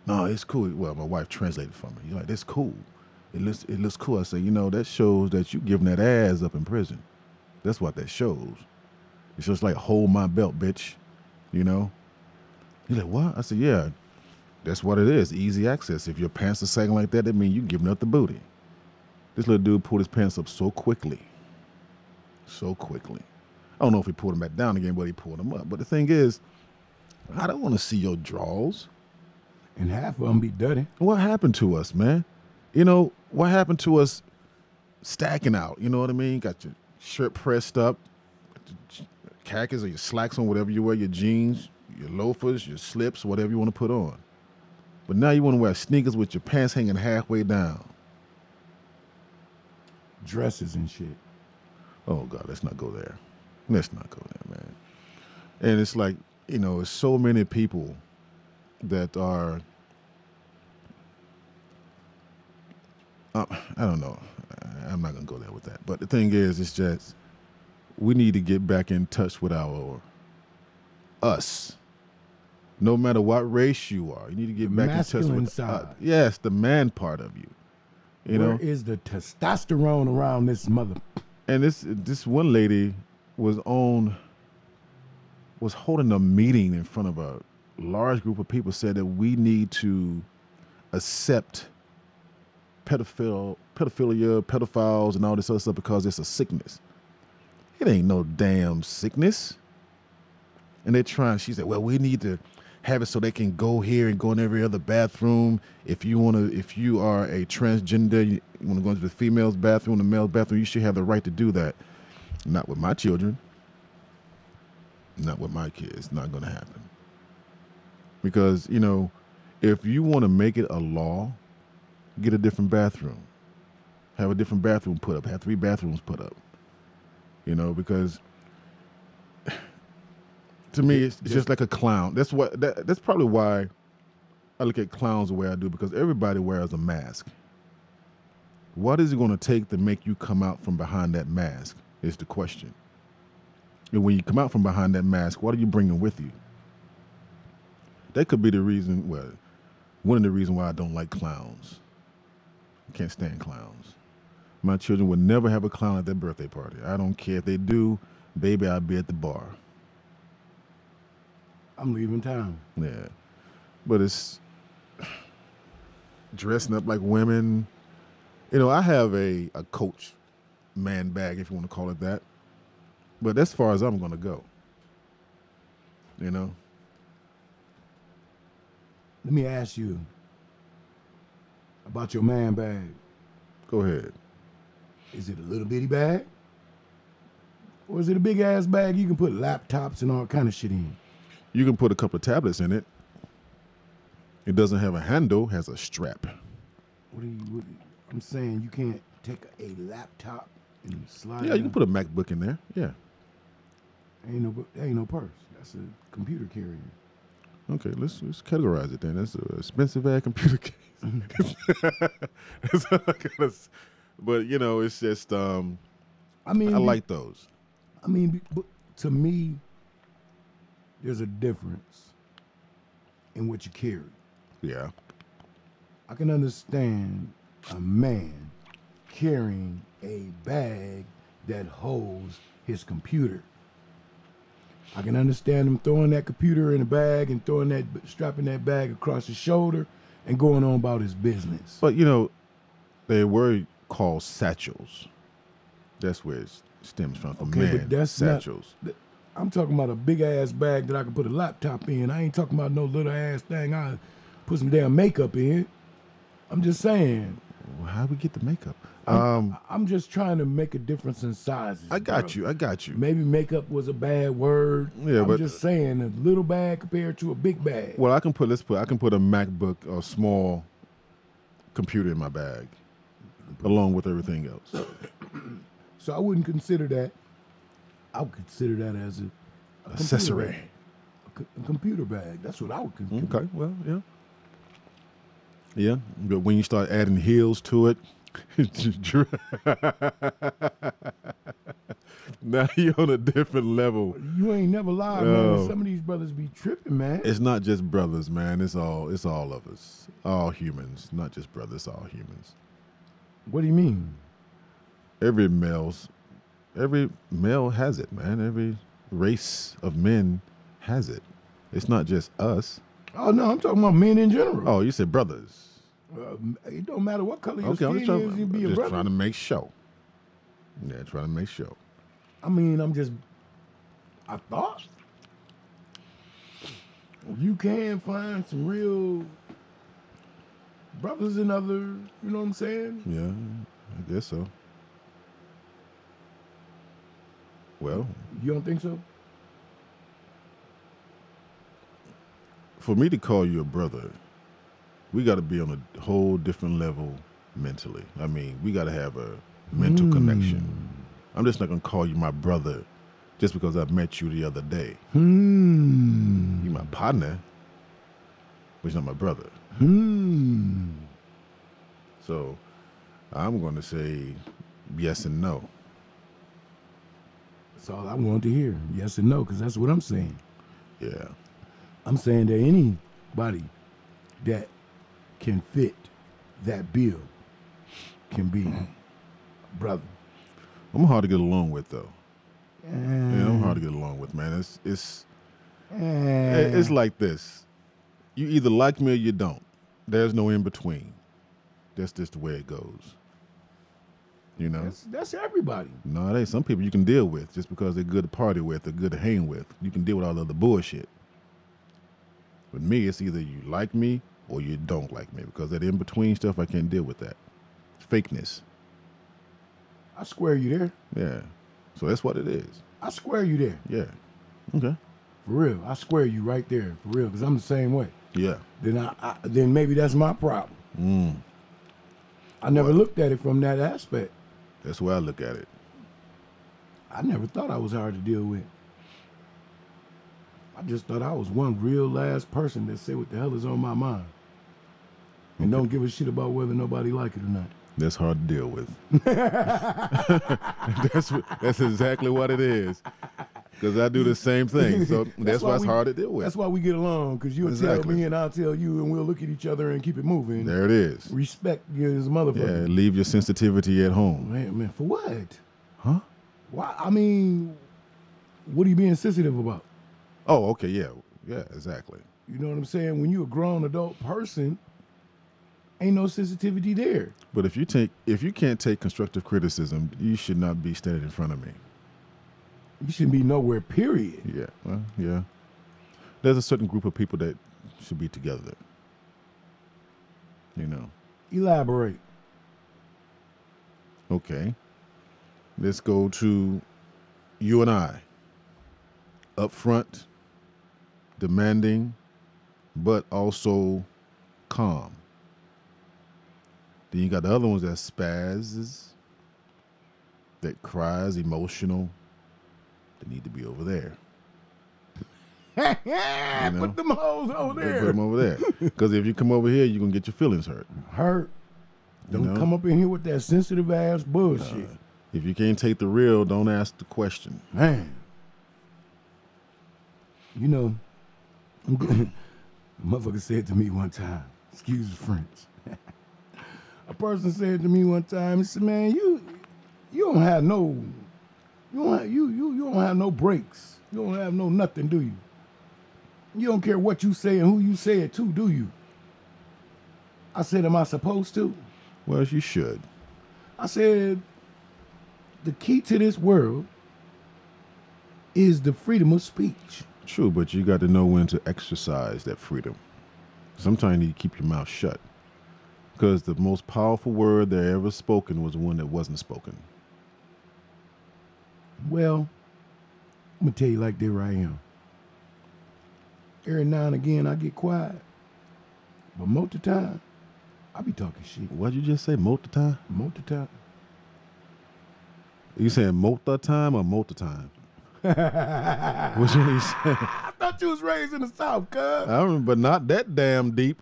No, it's cool. Well, my wife translated for me. You're like, that's cool. It looks cool. I said, you know, that shows that you giving that ass up in prison. That's what that shows. It's just like, hold my belt, bitch. You know? He's like, what? I said, yeah, that's what it is. Easy access. If your pants are sagging like that, that means you giving up the booty. This little dude pulled his pants up so quickly. So quickly. I don't know if he pulled them back down again, but he pulled them up. But the thing is, I don't want to see your drawers. And half of them be dirty. What happened to us, man? You know, what happened to us stacking out? You know what I mean? Got your shirt pressed up, your khakis or your slacks on, whatever you wear, your jeans, your loafers, your slips, whatever you want to put on. But now you want to wear sneakers with your pants hanging halfway down. Dresses and shit. Oh, God, let's not go there. Let's not go there, man. And it's like, you know, it's so many people that are, I don't know. I'm not going to go there with that. But the thing is, it's just, we need to get back in touch with us. No matter what race you are, you need to get back in touch with us. Yes, the man part of you. Where is the testosterone around this mother? And this one lady was holding a meeting in front of a large group of people, said that we need to accept pedophilia, pedophiles, and all this other stuff because it's a sickness. It ain't no damn sickness. And they're trying, she said, well, we need to have it so they can go here and go in every other bathroom. If you are a transgender, you want to go into the female's bathroom, the male's bathroom, you should have the right to do that. Not with my children. Not with my kids. Not going to happen. Because, you know, if you want to make it a law, get a different bathroom. Have a different bathroom put up. Have 3 bathrooms put up. You know, because to me, it's just like a clown. That's probably why I look at clowns the way I do, because everybody wears a mask. What is it going to take to make you come out from behind that mask is the question. And when you come out from behind that mask, what are you bringing with you? That could be the reason, well, one of the reasons why I don't like clowns. I can't stand clowns. My children would never have a clown at their birthday party. I don't care if they do, baby, I'll be at the bar. I'm leaving town. Yeah. But it's dressing up like women. You know, I have a Coach man bag, if you want to call it that. But as far as I'm going to go, you know. Let me ask you about your man bag. Go ahead. Is it a little bitty bag? Or is it a big ass bag you can put laptops and all kind of shit in? You can put a couple of tablets in it. It doesn't have a handle, has a strap. I'm saying you can't take a laptop and slide it. Yeah, you can put a MacBook in there. Yeah. That ain't no purse. That's a computer carrier. Okay, let's categorize it then. That's an expensive ass computer case. But you know, it's just I like those. I mean, but to me, there's a difference in what you carry. Yeah. I can understand a man carrying a bag that holds his computer. I can understand him throwing that computer in a bag and strapping that bag across his shoulder and going on about his business. But you know, they were called satchels. That's where it stems from. Okay, but that's satchels. I'm talking about a big ass bag that I can put a laptop in. I ain't talking about no little ass thing I put some damn makeup in. I'm just saying. Well, how we get the makeup? I'm just trying to make a difference in sizes. I got you. Maybe makeup was a bad word. Yeah, I'm just saying a little bag compared to a big bag. Well, I can put a MacBook or a small computer in my bag, along with everything else. So I wouldn't consider that. I would consider that as a accessory, a computer bag. That's what I would consider. Okay, well, yeah. But when you start adding heels to it, now you're on a different level. You ain't never lied, man. Some of these brothers be tripping, man. It's not just brothers, man. It's all of us, all humans, not just brothers, all humans. What do you mean? Every male has it, man. Every race of men has it. It's not just us. Oh no, I'm talking about men in general. Oh, you said brothers. It don't matter what color your skin is, you be a brother. Just trying to make sure. Yeah, trying to make sure. I mean, I thought you can find some real brothers in other, you know what I'm saying? Yeah, I guess so. Well, you don't think so? For me to call you a brother, we got to be on a whole different level mentally. I mean, we got to have a mental connection. I'm just not going to call you my brother just because I met you the other day. You're my partner, but you're not my brother. So I'm going to say yes and no. That's all I want to hear. Yes and no, because that's what I'm saying. Yeah. I'm saying that anybody that can fit that bill can be brother. I'm hard to get along with, though. Yeah, I'm hard to get along with, man. It's like this. You either like me or you don't. There's no in between. That's just the way it goes. You know? That's everybody. No, it ain't. Some people you can deal with just because they're good to party with, they're good to hang with. You can deal with all the other bullshit. With me, it's either you like me or you don't like me, because that in-between stuff, I can't deal with that. It's fakeness. I square you there. Yeah. So that's what it is. I square you there. Yeah. Okay. For real. I square you right there. For real. Because I'm the same way. Yeah. Then maybe that's my problem. I never looked at it from that aspect. That's where I look at it. I never thought I was hard to deal with. I just thought I was one real last person that say what the hell is on my mind. And don't give a shit about whether nobody like it or not. That's hard to deal with. That's exactly what it is. Because I do the same thing. So that's why it's hard to deal with. That's why we get along, because you'll tell me and I'll tell you, and we'll look at each other and keep it moving. There it is. Respect you as a motherfucker. Yeah, leave your sensitivity at home. Man, for what? Huh? Why? I mean, what are you being sensitive about? Oh, okay, yeah. Yeah, exactly. You know what I'm saying? When you're a grown adult person, ain't no sensitivity there. But if you can't take constructive criticism, you should not be standing in front of me. You shouldn't be nowhere, period. Yeah, well, yeah. There's a certain group of people that should be together. You know. Elaborate. Okay. Let's go to you and I. Upfront, demanding, but also calm. Then you got the other ones that spazzes, that cries, emotional. They need to be over there. You know? Put them hoes over there. Put them over there. Because if you come over here, you're going to get your feelings hurt. Don't come up in here with that sensitive ass bullshit. If you can't take the real, don't ask the question. Man. You know, a motherfucker said to me one time, excuse the French. A person said to me one time, he said, man, you don't have no, you don't have no breaks. You don't have no nothing, do you? You don't care what you say and who you say it to, do you? I said, am I supposed to? Well, you should. I said, the key to this world is the freedom of speech. True, but you got to know when to exercise that freedom. Sometimes you need to keep your mouth shut. Because the most powerful word that ever spoken was the one that wasn't spoken. Well, I'm going to tell you like this right here. Every now and again, I get quiet. But most of the time, I be talking shit. What'd you just say, most of the time? Most of the time. You saying most of the time or most of the time? Which one you saying? I thought you was raised in the South, cuz. I remember, but not that damn deep.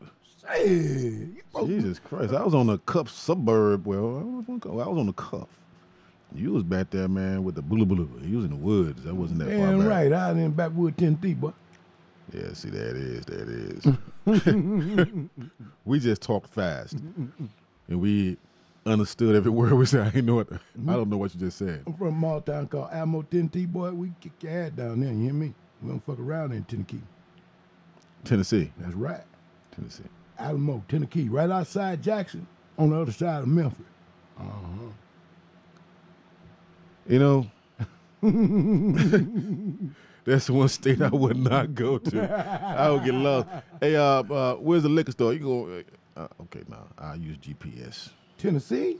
Shit. Jesus Christ. I was on the cuff suburb. Well, I was on the cuff. You was back there, man, with the blah, blah, blah. You was in the woods. That wasn't that far back. Right. I was in Backwood, Tennessee, boy. Yeah, see, there it is. We just talked fast. And we understood every word we said. I don't know what you just said. I'm from a small town called Alamo, Tennessee, boy. We kick your head down there, you hear me? We don't fuck around in Tennessee. Tennessee. That's right. Tennessee. Alamo, Tennessee, right outside Jackson, on the other side of Memphis. You know, that's one state I would not go to. I would get lost. Hey, where's the liquor store? You go. Okay, now I'll use GPS. Tennessee?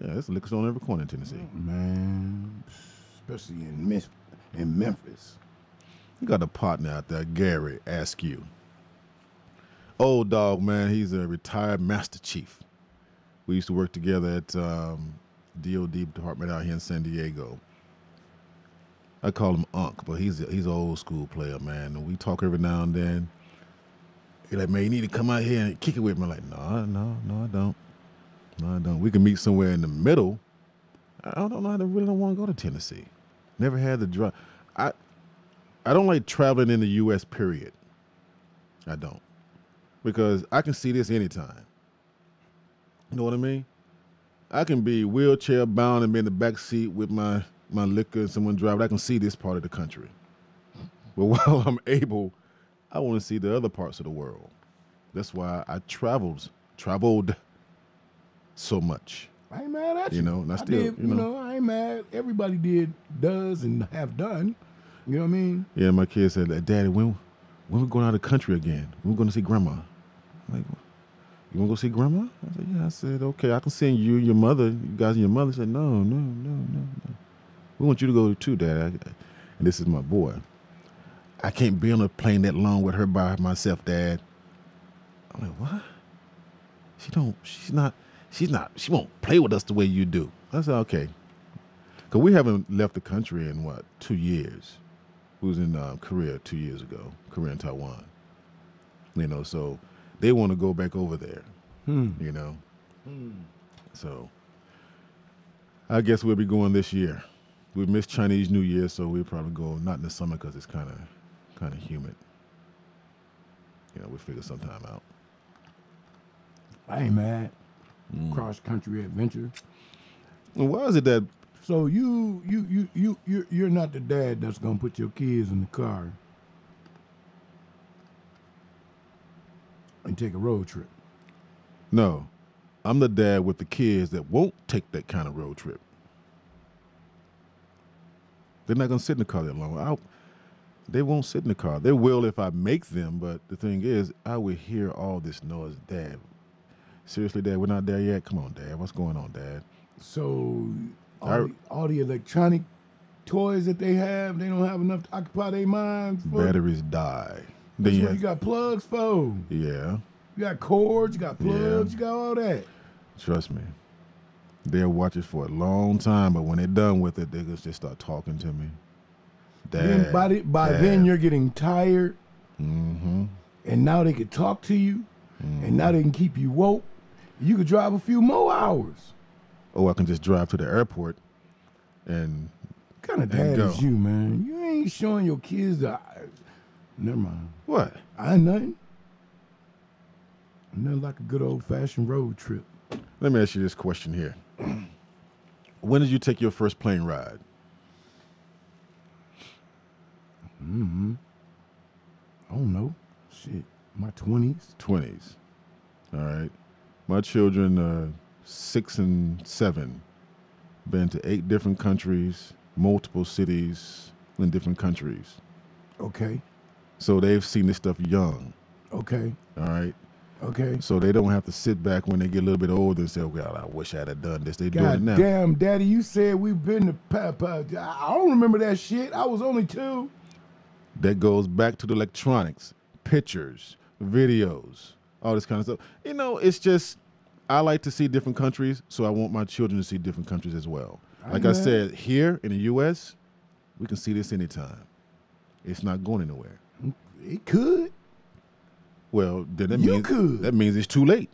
Yeah, there's a liquor store on every corner in Tennessee. Man, especially in Memphis. You got a partner out there, Gary Askew. Old dog, man. He's a retired Master Chief. We used to work together at DOD department out here in San Diego. I call him Unc, but he's an old school player, man. And we talk every now and then. He's like, man, you need to come out here and kick it with me. I'm like, no, I don't. No, I don't. We can meet somewhere in the middle. I don't know. I really don't want to go to Tennessee. Never had the drive. I don't like traveling in the U.S., period. I don't. Because I can see this anytime. You know what I mean? I can be wheelchair bound and be in the back seat with my liquor and someone driving. I can see this part of the country. But while I'm able, I want to see the other parts of the world. That's why I traveled so much. I ain't mad at you. You know, and I still, you know, I ain't mad. Everybody does and have done. You know what I mean? Yeah, my kid said, Daddy, when we going out of the country again? When we going to see Grandma? I'm like, you want to go see Grandma? I said, yeah. I said, okay, I can send you, your mother. You guys and your mother said, no. We want you to go too, Dad. And this is my boy. I can't be on a plane that long with her by myself, Dad. I'm like, what? She won't play with us the way you do. I said, okay. Because we haven't left the country in, 2 years. We was in Korea 2 years ago, Korea and Taiwan. You know, so they want to go back over there, you know. So I guess we'll be going this year. We missed Chinese New Year, so we'll probably go, not in the summer because it's kind of humid. You know, we'll figure sometime out. I ain't mad. Cross-country adventure. Well, why is it that... So you're not the dad that's gonna put your kids in the car and take a road trip? No, I'm the dad with the kids that won't take that kind of road trip. They're not gonna sit in the car that long. They won't sit in the car. They will if I make them, but the thing is, I will hear all this noise. Dad, seriously, Dad, we're not there yet? Come on, Dad, what's going on, Dad? So all the electronic toys that they don't have enough to occupy their minds for? Batteries die. That's what you got plugs for. Yeah. You got cords, you got plugs, you got all that. Trust me. They'll watch it for a long time, but when they're done with it, they just start talking to me. Dad, by then you're getting tired, mm-hmm. and now they can talk to you, and now they can keep you woke. You could drive a few more hours. Or I can just drive to the airport and what kind of dad is you, man? You ain't showing your kids the... Never mind. What? I ain't nothing. Nothing like a good old-fashioned road trip. Let me ask you this question here. When did you take your first plane ride? I don't know. Shit, my 20s. 20s. All right. My children are 6 and 7. Been to 8 different countries, multiple cities in different countries. Okay. So they've seen this stuff young. Okay. All right. Okay. So they don't have to sit back when they get a little bit older and say, well, I wish I'd have done this. They do it now. Damn, Daddy, you said we've been to I don't remember that shit. I was only 2. That goes back to the electronics, pictures, videos, all this kind of stuff. You know, it's just, I like to see different countries, so I want my children to see different countries as well. Like I said, here in the U.S., we can see this anytime. It's not going anywhere. It could. Well, then that means it's too late.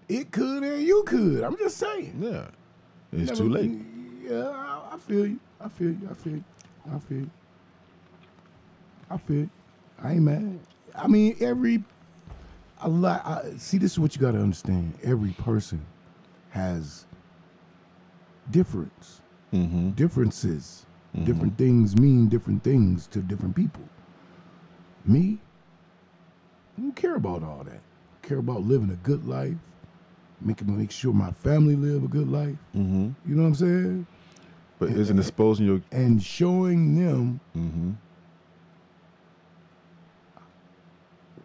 It could and you could. I'm just saying. Yeah. It's too late. Yeah, I feel you. I feel you. I ain't mad. I mean, see, this is what you got to understand. Every person has difference. Mm-hmm. Differences. Mm-hmm. Different things mean different things to different people. Me, I don't care about all that. I care about living a good life, make sure my family live a good life. Mm-hmm. You know what I'm saying? But isn't exposing your... And showing them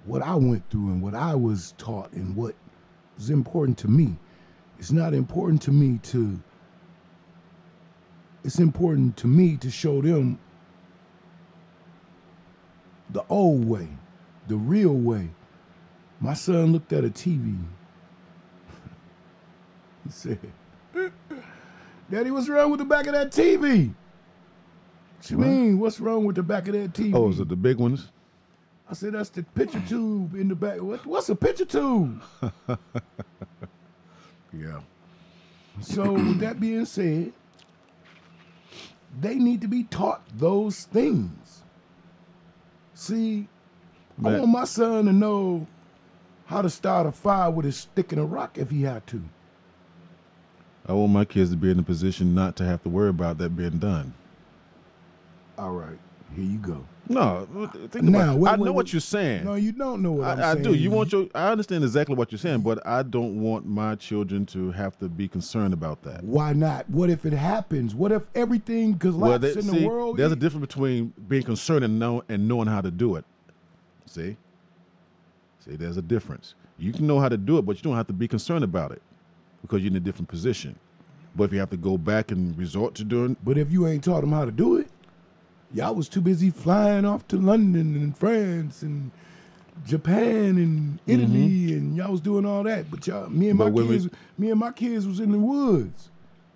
what I went through and what I was taught and what is important to me. It's not important to me to... It's important to me to show them the old way, the real way. My son looked at a TV. He said, Daddy, what's wrong with the back of that TV? What you mean, what's wrong with the back of that TV? Oh, is it the big ones? I said, that's the picture tube in the back. What's a picture tube? Yeah. So with that being said, they need to be taught those things. See, I want my son to know how to start a fire with a stick and a rock if he had to. I want my kids to be in a position not to have to worry about that being done. All right, here you go. No, think about it. I know what you're saying. No, you don't know what I'm saying. I do. I understand exactly what you're saying, but I don't want my children to have to be concerned about that. Why not? What if it happens? What if everything collapses in the world? There's a difference between being concerned and knowing how to do it. See, there's a difference. You can know how to do it, but you don't have to be concerned about it because you're in a different position. But if you have to go back and resort to doing... But if you ain't taught them how to do it, y'all was too busy flying off to London and France and Japan and Italy, and y'all was doing all that. But me and my kids was in the woods.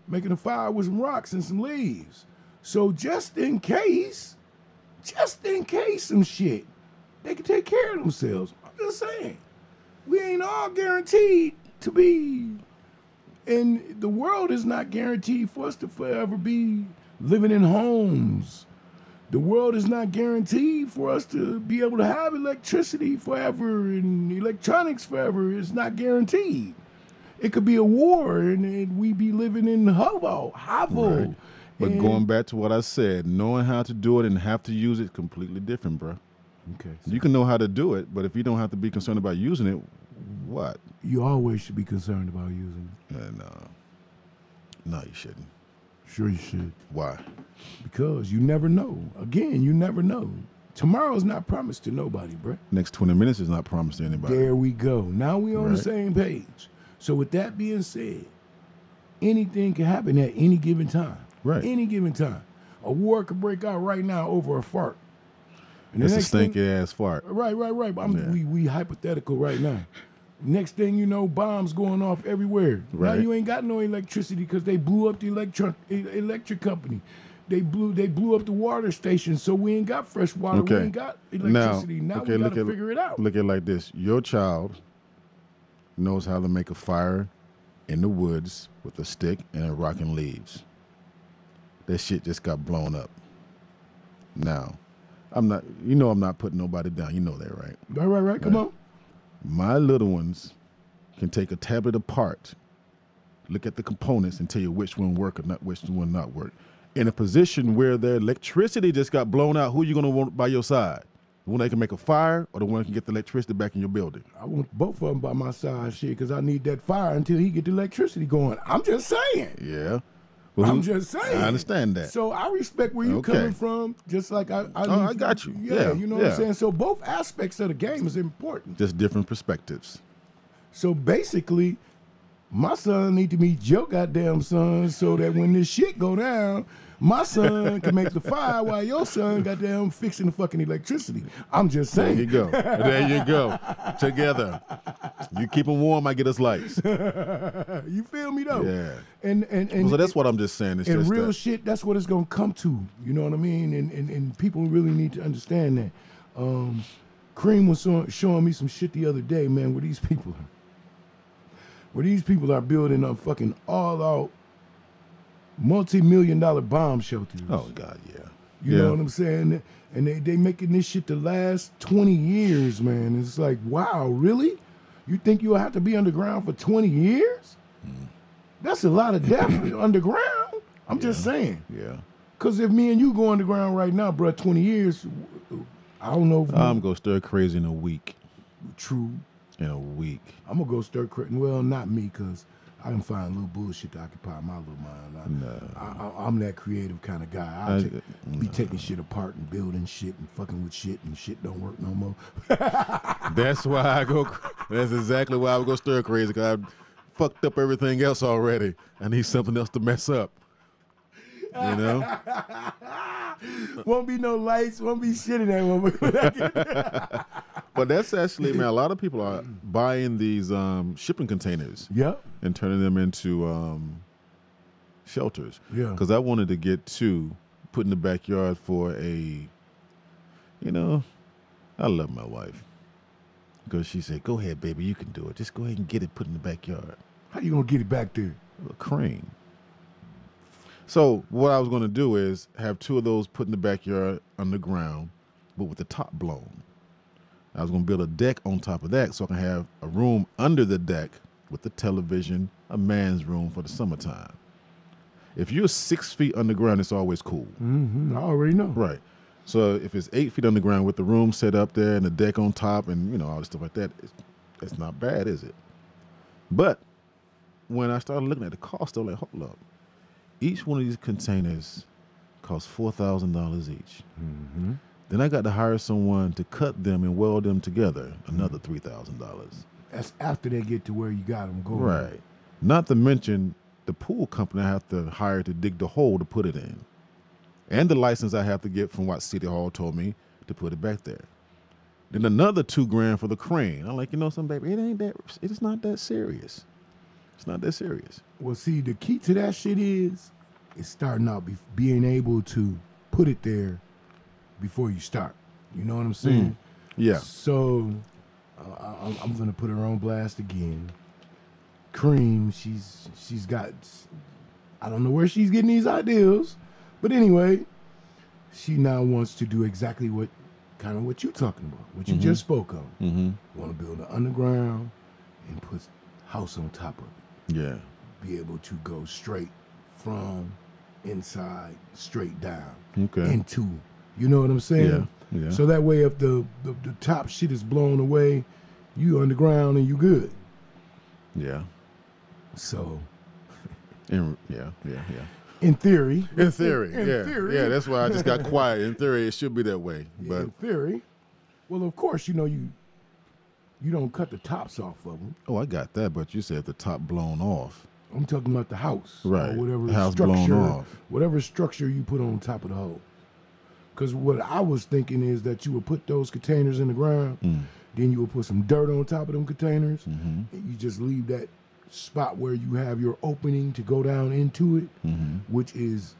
making a fire with some rocks and some leaves. So just in case some shit, they can take care of themselves. I'm just saying. We ain't all guaranteed to be, and the world is not guaranteed for us to forever be living in homes. The world is not guaranteed for us to be able to have electricity forever and electronics forever. It's not guaranteed. It could be a war and we be living in hovel. Right. But going back to what I said, knowing how to do it and have to use it, completely different, bro. Okay. You can know how to do it, but if you don't have to be concerned about using it, what? You always should be concerned about using it. No, you shouldn't. Sure you should. Why? Because you never know. Again, you never know. Tomorrow's not promised to nobody, bro. Next 20 minutes is not promised to anybody. There we go. Now we on the Right. same page. So with that being said, anything can happen at any given time. Right. Any given time. A war could break out right now over a fart. And the That's a next thing- stinky ass fart. Right. But Yeah. we hypothetical right now. Next thing you know, bombs going off everywhere. Right. Now you ain't got no electricity because they blew up the electric company. They blew up the water station, so we ain't got fresh water. Okay. We ain't got electricity. Now we gotta figure it out. Look at it like this. Your child knows how to make a fire in the woods with a stick and a rock and leaves. That shit just got blown up. Now, I'm not putting nobody down. You know that, right? Right. Come on. My little ones can take a tablet apart, look at the components, and tell you which one work or not, which one not work. In a position where their electricity just got blown out, who you gonna want by your side? The one that can make a fire, or the one that can get the electricity back in your building? I want both of them by my side, shit, because I need that fire until he get the electricity going. I'm just saying. Yeah. Well, I'm just saying. I understand that. So I respect where you're Okay. coming from, just like I I got you. Yeah, Yeah, you know what yeah. I'm saying? So both aspects of the game is important. Just different perspectives. So basically, my son need to meet your goddamn son so that when this shit go down, my son can make the fire while your son goddamn fixing the fucking electricity. I'm just There saying. you go. There you go. Together. You keep them warm, I get us lights. You feel me though? Yeah. And So that's what I'm just saying. It's and just real that. shit, that's what it's gonna come to. You know what I mean? And people really need to understand that. Cream was showing me some shit the other day, man, where these people are building a fucking all-out multi-million-dollar bomb shelters. Oh God, yeah. You know what I'm saying? And they making this shit to last 20 years, man. It's like, wow, really? You think you'll have to be underground for 20 years? That's a lot of death underground. I'm just saying. Yeah. Because if me and you go underground right now, bro, 20 years, I don't know if I'm gonna stir crazy in a week. true. In a week. I'm going to go start creating. Well, not me, because I can find a little bullshit to occupy my little mind. I'm that creative kind of guy. Be taking shit apart and building shit and fucking with shit, and shit don't work no more. That's why I go. That's exactly why I would go stir crazy, because I fucked up everything else already. I need something else to mess up. You know? Won't be no lights, won't be shit in that one. But that's actually, man, a lot of people are buying these shipping containers. Yep. And turning them into shelters. Yeah. Because I wanted to get two put in the backyard for I love my wife. Because she said, go ahead, baby, you can do it. Just go ahead and get it put in the backyard. How you going to get it back there? A crane. So what I was going to do is have two of those put in the backyard underground, but with the top blown. I was going to build a deck on top of that so I can have a room under the deck with the television, a man's room for the summertime. If you're 6 feet underground, it's always cool. Mm-hmm. I already know. Right. So if it's 8 feet underground with the room set up there and the deck on top and, all the stuff like that, it's not bad, is it? But when I started looking at the cost, I was like, hold up. Each one of these containers costs $4,000 each. Mm-hmm. Then I got to hire someone to cut them and weld them together, another $3,000. That's after they get to where you got them going. Right. Not to mention the pool company I have to hire to dig the hole to put it in. And the license I have to get from what City Hall told me to put it back there. Then another $2,000 for the crane. I'm like, something, baby, it is not that serious. It's not that serious. Well, see, the key to that shit is starting out being able to put it there before you start. You know what I'm saying? Yeah. So I'm gonna put her on blast again. Cream, she's got, I don't know where she's getting these ideas, but anyway, she now wants to do exactly what you talking about, what you just spoke of. Want to build an underground and put house on top of it. Yeah. Be able to go straight from inside straight down Okay. into, you know what I'm saying? Yeah. So that way, if the top shit is blown away, you underground and you good. Yeah. So, Yeah. in theory. In theory, in yeah. theory. Yeah, that's why I just got quiet. In theory, it should be that way. But in theory. Well, of course, you know, you don't cut the tops off of them. oh, I got that. But you said the top blown off. I'm talking about the house. Right. Or whatever The house structure, blown off. whatever structure you put on top of the hole. Because what I was thinking is that you would put those containers in the ground, then you would put some dirt on top of them containers, and you just leave that spot where you have your opening to go down into it, which is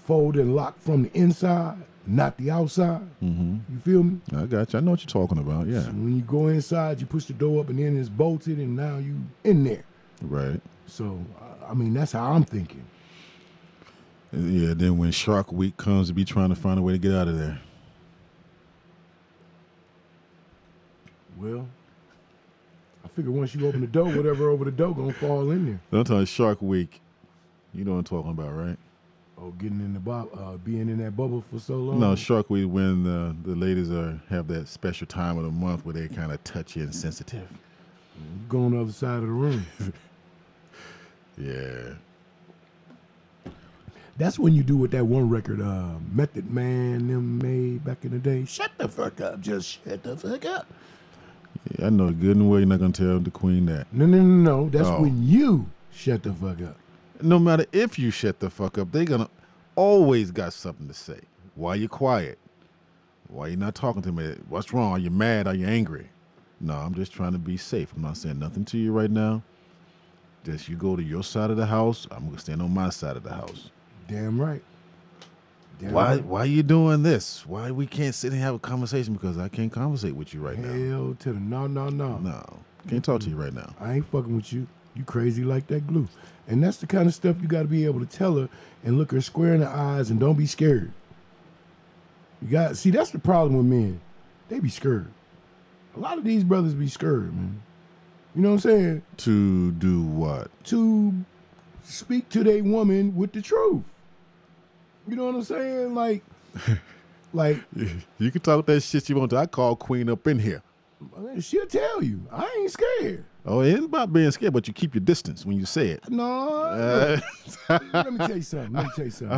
folded and locked from the inside, not the outside. You feel me? I got you. I know what you're talking about. Yeah. So when you go inside, you push the door up and then it's bolted and now you in there. Right. So, I mean, that's how I'm thinking. Yeah. Then when Shark Week comes, to be trying to find a way to get out of there. Well, I figure once you open the door, whatever over the door gonna fall in there. Sometimes Shark Week, you know what I'm talking about, right? Oh, getting in the being in that bubble for so long. No, Shark Week when the ladies have that special time of the month where they kind of touchy and sensitive. Go on the other side of the room. Yeah. That's when you do what that one record, Method Man them made back in the day. Shut the fuck up, just shut the fuck up. Yeah, I know good and well you're not gonna tell the queen that. No. That's Oh. when you shut the fuck up. No matter if you shut the fuck up, they gonna always got something to say. Why you quiet? Why you not talking to me? What's wrong? Are you mad? Are you angry? No, I'm just trying to be safe. I'm not saying nothing to you right now. Just you go to your side of the house. I'm gonna stand on my side of the house. Damn right. Damn Why right. are you doing this? Why we can't sit and have a conversation? Because I can't conversate with you right now. Hell to the no. No, can't talk to you right now. I ain't fucking with you. You crazy like that glue. And that's the kind of stuff you got to be able to tell her and look her square in the eyes and don't be scared. See, that's the problem with men. They be scared. A lot of these brothers be scared, man. You know what I'm saying? To do what? To speak to their woman with the truth. You know what I'm saying? Like, You can talk that shit you want to. I call Queen up in here. she'll tell you. I ain't scared. Oh, it ain't about being scared, but you keep your distance when you say it. No. Let me tell you something. I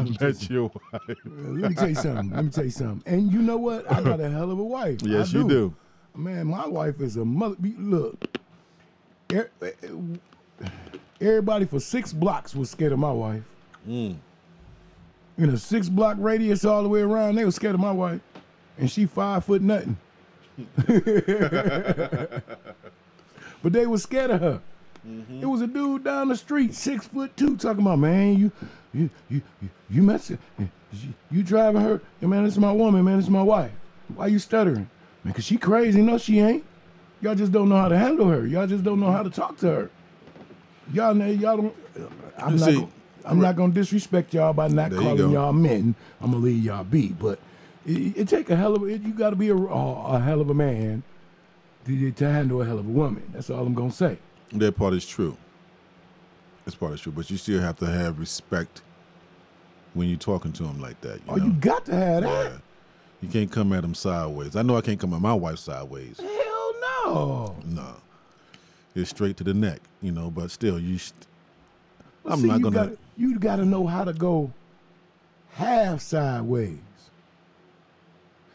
met your wife. Let me tell you something. And you know what? I got a hell of a wife. Yes, I you do. Man, my wife is a mother. Look, everybody for 6 blocks was scared of my wife. In a 6-block radius all the way around, they were scared of my wife. And she 5 foot nothing. But they was scared of her. It was a dude down the street, 6'2", talking about, man, you messing, you driving her. Yeah, man, this is my woman, man, this is my wife. Why you stuttering? Man, cause she crazy. No, she ain't. Y'all just don't know how to handle her. Y'all just don't know how to talk to her. Y'all don't. I'm not gonna disrespect y'all by not There you calling go. y'all men. I'm gonna leave y'all be. But it take a hell of you got to be a hell of a man to handle a hell of a woman. That's all I'm gonna say. That part is true. That part is true, but you still have to have respect when you're talking to them like that. You got to have that. Yeah. You can't come at them sideways. I know I can't come at my wife sideways. Hell no. No. It's straight to the neck, but still, I'm See, not going to. You got to know how to go half sideways.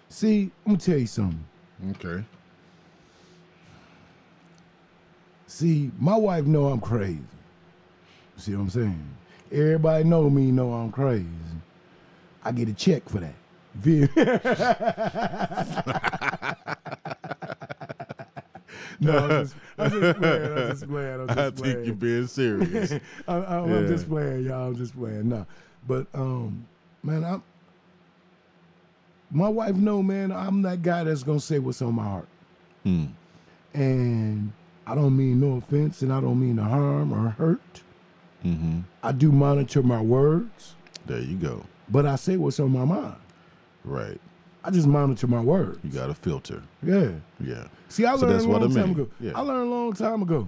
See, I'm going to tell you something. Okay. See, my wife know I'm crazy. See what I'm saying? Everybody know me, know I'm crazy. I get a check for that. No, I'm just playing. I think you're being serious. I'm just playing, y'all. I'm just playing. Nah, but man, my wife know, man. I'm that guy that's gonna say what's on my heart, and I don't mean no offense, and I don't mean to harm or hurt. Mm-hmm. I do monitor my words. There you go. But I say what's on my mind. Right. I just monitor my words. You got a filter. Yeah. Yeah. See, I learned a long time ago. Yeah. I learned a long time ago.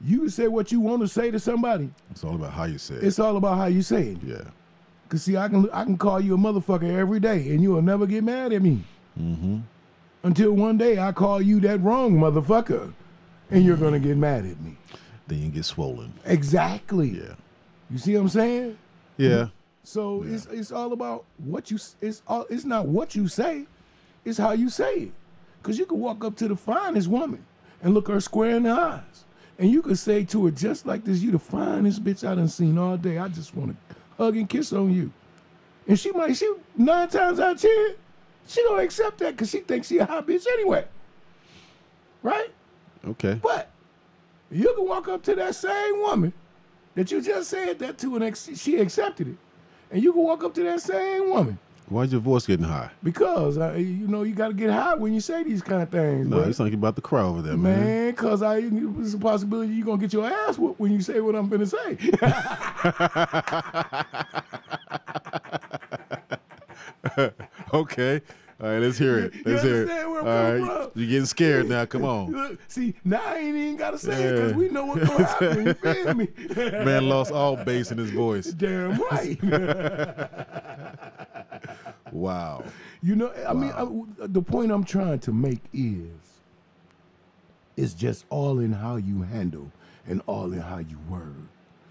You can say what you want to say to somebody. It's all about how you say it. It's all about how you say it. Yeah. Cause see, I can call you a motherfucker every day, and you will never get mad at me. Mm-hmm. Until one day I call you that wrong motherfucker, and you're gonna get mad at me. Then you get swollen. Exactly. Yeah. You see what I'm saying? Yeah. So it's all about what you. It's not what you say, it's how you say it. Cause you can walk up to the finest woman and look her square in the eyes, and you could say to her just like this, "You the finest bitch I done seen all day. I just want to hug and kiss on you." And she 9 times out of 10, she don't accept that because she thinks she a hot bitch anyway. Right? Okay. But you can walk up to that same woman that you just said that to, and she accepted it. And you can walk up to that same woman. Why's your voice getting high? Because, you got to get high when you say these kind of things. No, it's like you about to cry over there, man. Man, because there's a possibility you're going to get your ass whooped when you say what I'm finna say. Okay. All right, let's hear it. Let's hear it. Where I'm All coming right. from? You're getting scared now. Come on. Look, see, now I ain't even got to say it because Yeah. we know what's going to happen. You feel me? Man lost all bass in his voice. Damn right. Wow. You know, I mean, the point I'm trying to make is, it's just all in how you handle and all in how you word.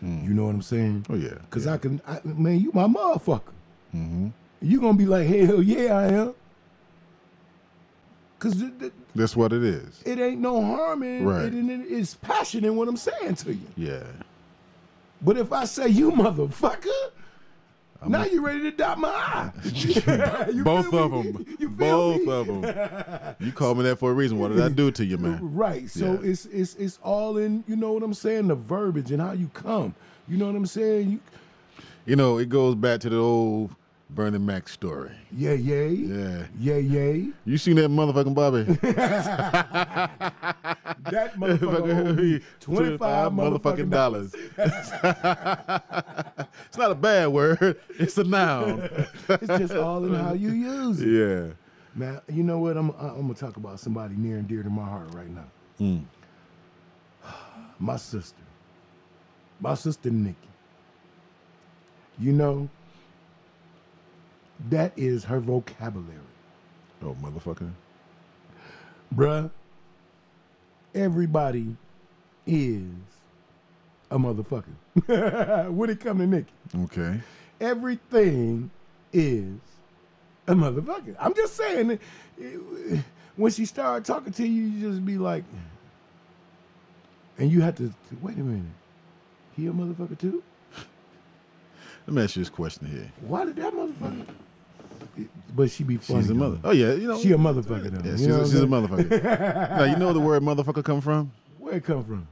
You know what I'm saying? Oh, yeah. Because Yeah. man, you my motherfucker. Mm-hmm. You gonna be like, hell yeah, I am. Because That's what it is. it ain't no harm in Right. it, and it's passion in what I'm saying to you. Yeah. But if I say you motherfucker, now you ready to dot my eye. You Both feel of me? them. You feel Both me? of them. You called me that for a reason. What did I do to you, man? Right. So Yeah. it's all in, you know what I'm saying, the verbiage and how you come. You know what I'm saying? You know, it goes back to the old Bernie Mac story. Yeah. Yeah. You You seen that motherfucking Bobby? That motherfucker owed me $25 motherfucking dollars. It's not a bad word. It's a noun. It's just all in how you use it. Yeah. Man, you know what? I'm gonna talk about somebody near and dear to my heart right now. My sister Nikki. You know, that is her vocabulary. Oh, motherfucker. Bruh, everybody is a motherfucker. When it come to Nikki, Okay. everything is a motherfucker. I'm just saying, when she started talking to you, you just be like, and you have to, wait a minute, he a motherfucker too? Let me ask you this question here. Why did that motherfucker? But she be funny. She's a though. mother. Oh, yeah. You know. She a motherfucker though. Yeah, You know what she's a I'm motherfucker. Now, you know where the word motherfucker come from? Where it come from?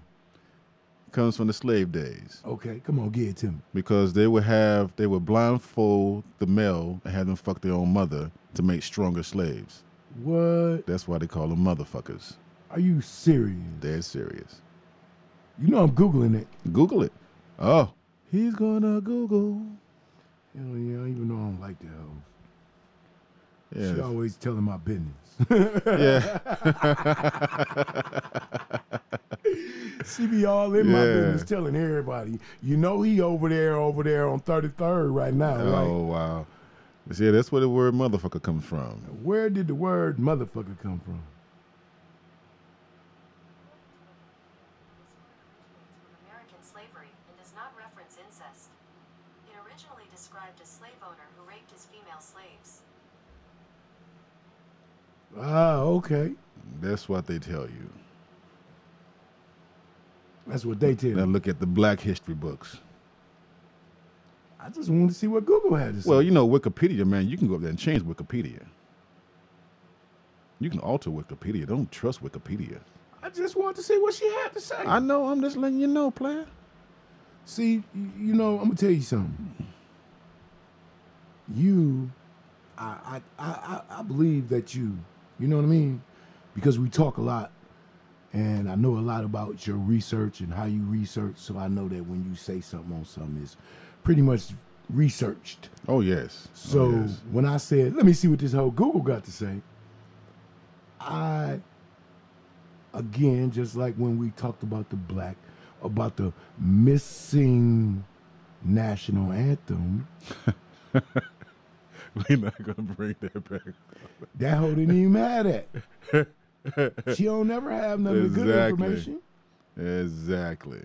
Comes from the slave days. Okay, come on, give it to me. Because they would blindfold the male and have them fuck their own mother to make stronger slaves. What? That's why they call them motherfuckers. Are you serious? Dead serious. You know I'm Googling it. Google it. Oh, he's gonna Google. You know, I don't even know I don't like that hoe. Yeah. She always telling my business. Yeah. She be all in my Yeah. business telling everybody. You know he over there on 33rd right now, right? Oh, wow. See, that's where the word motherfucker comes from. Where did the word motherfucker come from? American slavery and does not reference incest. It originally described a slave owner who raped his female slaves. Ah, okay. That's what they tell you. That's what they tell Now me. look at the black history books. I just wanted to see what Google had to say. Well, you know, Wikipedia, man, you can go up there and change Wikipedia. You can alter Wikipedia. Don't trust Wikipedia. I just want to see what she had to say. I know. I'm just letting you know, player. See, you know, I'm gonna tell you something. I believe that you know what I mean, because we talk a lot, and I know a lot about your research and how you research. So I know that when you say something on something, it's pretty much researched. Oh yes. So Oh, yes. when I said, let me see what this whole Google got to say, again, just like when we talked about the missing national anthem, we're not gonna bring that back. that hoe didn't even have that. She don't never have none of the good Exactly. information. Exactly.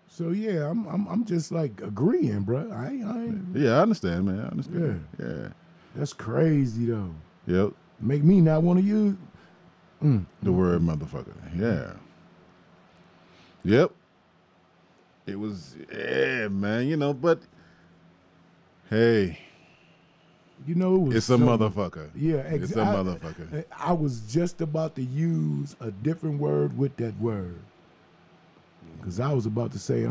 So yeah, I'm just like agreeing, bro. I ain't, Yeah, I understand, man. I understand. Yeah. that's crazy though. Yep. Make me not want to use. The word motherfucker. Yeah. Yep. It was, yeah, man, you know, but hey, You know, it was it's a so- motherfucker. Yeah, It's a motherfucker. I was just about to use a different word with that word, because I was about to say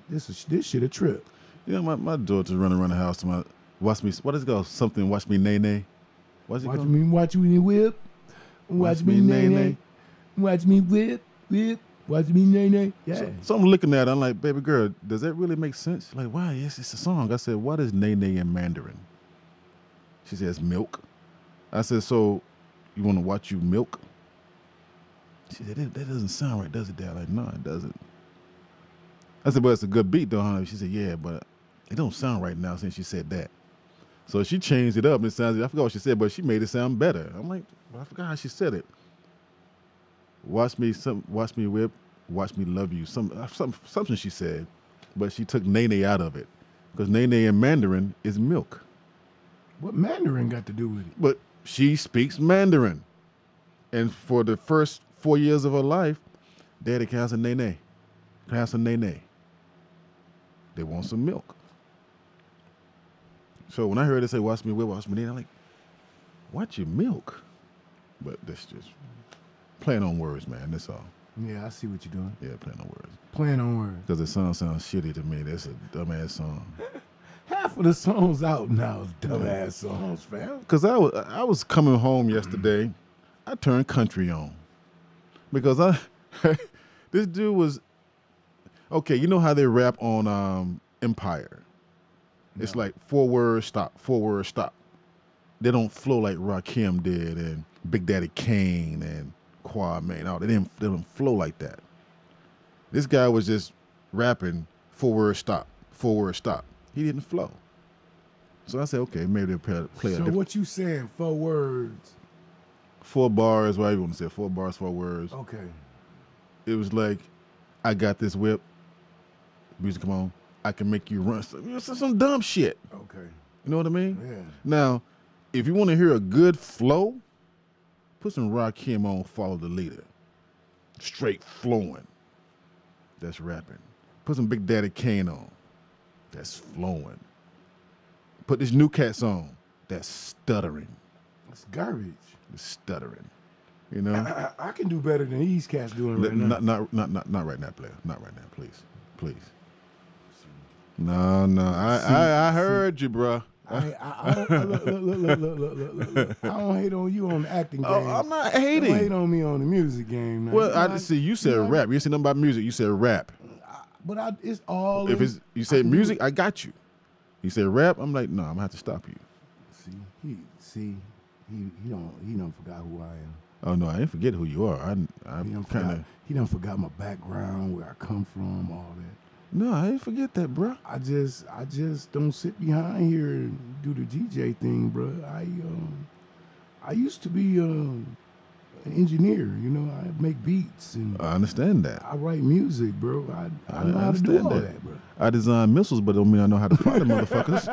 this shit a trip. You know, my daughter's running around the house to my, watch me, what is it called? Something, watch me nay. What's it Watch called? me whip, watch me nay, watch me whip, watch me nay. Yeah, So I'm looking at it, I'm like, baby girl, does that really make sense? Like, why? Yes, it's a song. I said, what is nay in Mandarin? She says, milk. I said, so you want to watch you milk? She said, that doesn't sound right, does it, Dad? Like, no, it doesn't. I said, but it's a good beat, though, honey. She said, yeah, but it don't sound right now since she said that. So she changed it up, and it sounds, I forgot what she said, but she made it sound better. I'm like, well, I forgot how she said it. Watch me whip, watch me love you. Something she said, but she took nene out of it, because nene in Mandarin is milk. what Mandarin got to do with it? But she speaks Mandarin, and for the first 4 years of her life, Daddy can have some nene, They want some milk. So when I heard her say, watch me whip, watch me nene, I'm like, watch your milk? But that's just playing on words, man, that's all. Yeah, I see what you're doing. Yeah, playing on words. Playing on words. Because the song sounds shitty to me. That's a dumbass song. Half of the songs out now is dumbass songs, fam. Because I was coming home yesterday. I turned country on. Because this dude was, okay, you know how they rap on Empire? It's like 4 words, stop, 4 words, stop. They don't flow like Rakim did and Big Daddy Kane and Kwame. No, they didn't flow like that. This guy was just rapping 4 words, stop, 4 words, stop. He didn't flow. So I said, okay, maybe they'll play a So different. what you saying? 4 words. 4 bars, whatever you want to say, 4 bars, 4 words. Okay. It was like, I got this whip. Music, come on. I can make you run. Some dumb shit. Okay. You know what I mean? Yeah. Now, if you want to hear a good flow, put some Rakim on Follow the Leader. Straight flowing. That's rapping. Put some Big Daddy Kane on. That's flowing. Put this New Cats on. That's stuttering. It's garbage. It's stuttering. You know? I can do better than these cats doing right now. Not right now, player. Not right now, please. Please. No. I heard you, bro. I don't, look. I don't hate on you on the acting game. Oh, I'm not Don't hate hating. on me on the music game. Now. Well, You know, I see. You said rap. You didn't say nothing about music. You said rap. but it's all. If in- it's you say can do music, it. I got you. You said rap. I'm like, no, I'm gonna have to stop you. He don't forgot who I am. Oh no, I didn't forget who you are. He I'm don't kind forgot. of. He don't forgot my background, where I come from, all that. No, I didn't forget that, bro. I just don't sit behind here and do the DJ thing, bro. I used to be an engineer. You know, I make beats and I understand that. I write music, bro. I know how to do understand all that. that, bro. I design missiles, but don't mean I know how to fire the motherfuckers.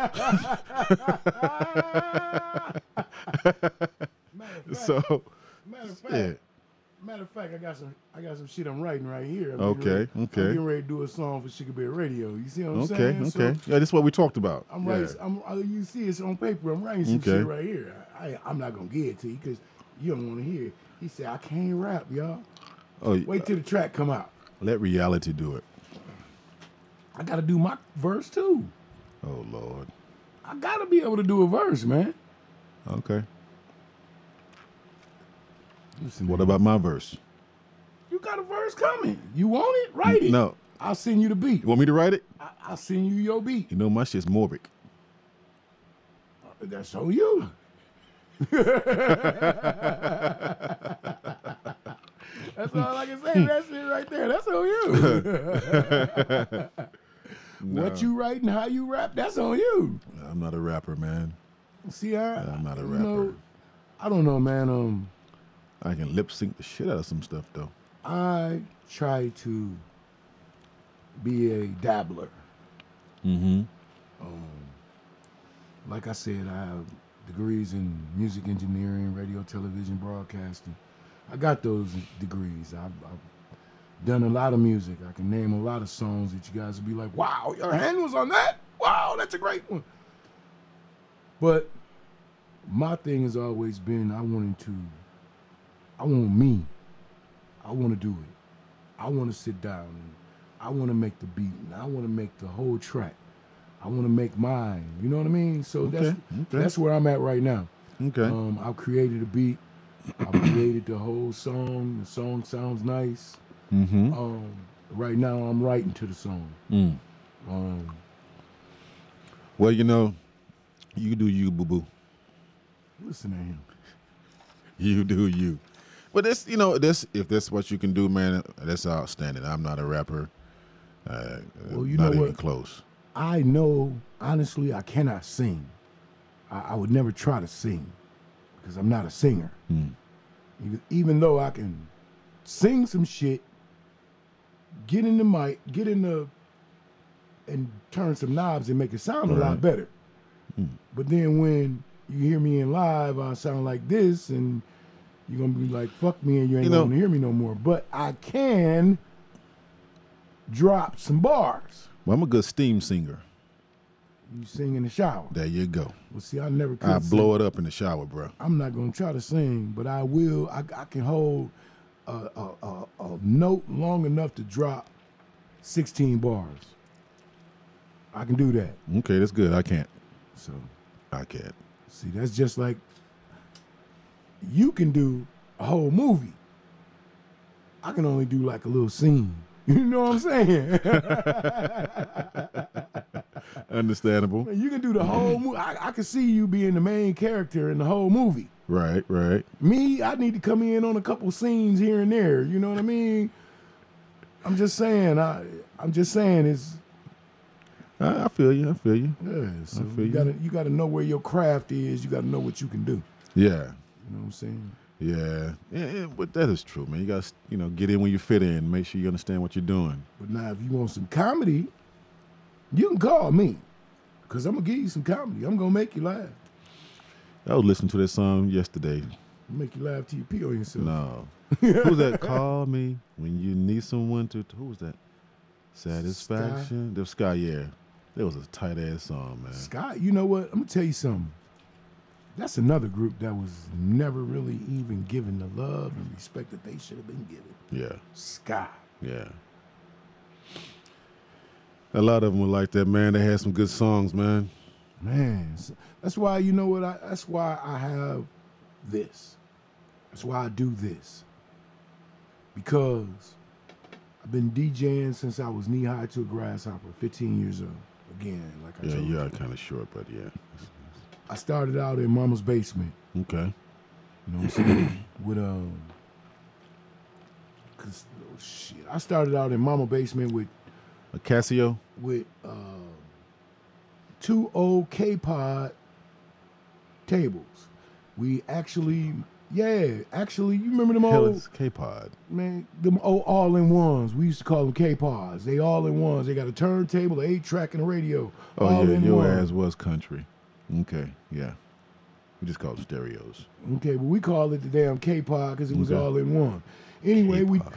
So, Matter of fact, I got some shit I'm writing right here. I'm Okay. I'm getting ready to do a song for Sugar Bear Radio. You see what I'm okay, saying? okay. So Yeah, this is what we talked about. I'm Yeah. writing. You see, it's on paper. I'm writing some Okay. shit right here. I'm not gonna give it to you because you don't want to hear it. He said, I can't rap, y'all. Oh, Wait till the track come out. let reality do it. I got to do my verse, too. Oh, Lord. I got to be able to do a verse, man. Okay. Listen, What man, about my verse? you got a verse coming. You want it? Write it. No. I'll send you the beat. You want me to write it? I'll send you your beat. You know, my shit's morbid. That's on you. That's all I can say. That's it right there. That's on you. What you write and how you rap, that's on you. I'm not a rapper, man. See, I'm not a you rapper. know, I don't know, man. I can lip sync the shit out of some stuff, though. I try to be a dabbler. Mm-hmm. Like I said, I have degrees in music engineering, radio, television, broadcasting. I got those degrees. I've done a lot of music. I can name a lot of songs that you guys would be like, wow, your hand was on that? Wow, that's a great one. But my thing has always been I want me. I want to do it. I want to sit down and I want to make the beat and I want to make the whole track. I want to make mine. You know what I mean? So that's where I'm at right now. Okay. I've created a beat. I've created the whole song. The song sounds nice. Mm-hmm. Right now I'm writing to the song. Well, you know, you do you, boo-boo. Listen to him. You do you. But this, you know, if that's what you can do, man, that's outstanding. I'm not a rapper. Well, you not know even what? close. I know, honestly, I cannot sing. I would never try to sing because I'm not a singer. Even though I can sing some shit, get in the mic, and turn some knobs and make it sound a lot better. But then when you hear me in live, I sound like this, and you're going to be like, fuck me, and you ain't going to hear me no more. But I can drop some bars. Well, I'm a good steam singer. You sing in the shower. There you go. Well, see, I never could I sing. blow it up in the shower, bro. I'm not going to try to sing, but I will. I can hold a note long enough to drop 16 bars. I can do that. Okay, that's good. I can't. So, I can't. see, that's just like you can do a whole movie. I can only do like a little scene. You know what I'm saying? Understandable. You can do the whole movie. I can see you being the main character in the whole movie. Right, right. Me, I need to come in on a couple scenes here and there. You know what I mean? I'm just saying. I'm just saying it's. I feel you. I feel you. Yeah, so feel you gotta know where your craft is. You gotta know what you can do. Yeah. You know what I'm saying? Yeah, but that is true, man. You got to, get in when you fit in. Make sure you understand what you're doing. But now, if you want some comedy, you can call me, cause I'm gonna give you some comedy. I'm gonna make you laugh. I was listening to that song yesterday. Make you laugh till you pee on yourself. No. Who's that? Call me when you need someone to. Who was that? Satisfaction. The Sky, yeah. That was a tight ass song, man. Scott, you know what? I'm gonna tell you something. That's another group that was never really even given the love and respect that they should have been given. Yeah. Sky. Yeah. A lot of them were like that, man. They had some good songs, man. Man, that's why, you know what? That's why I have this. That's why I do this. Because I've been DJing since I was knee-high to a grasshopper, 15 years old. Again, like I told you. Yeah, you are kind of short, but yeah. I started out in mama's basement. Okay. You know what I'm saying? With cause shit, I started out in mama's basement with A Casio? with 2 old K-Pod tables. We actually, you remember them Hell, old, it's K-Pod. man, them old all-in-ones. We used to call them K-Pods. They all-in-ones. They got a turntable, an 8-track, and a radio. Oh, all yeah, in your one. ass was country. Okay, yeah. We just call them stereos. Okay, but we called it the damn K-Pod because it was Okay. all in one. Anyway, K-Pod.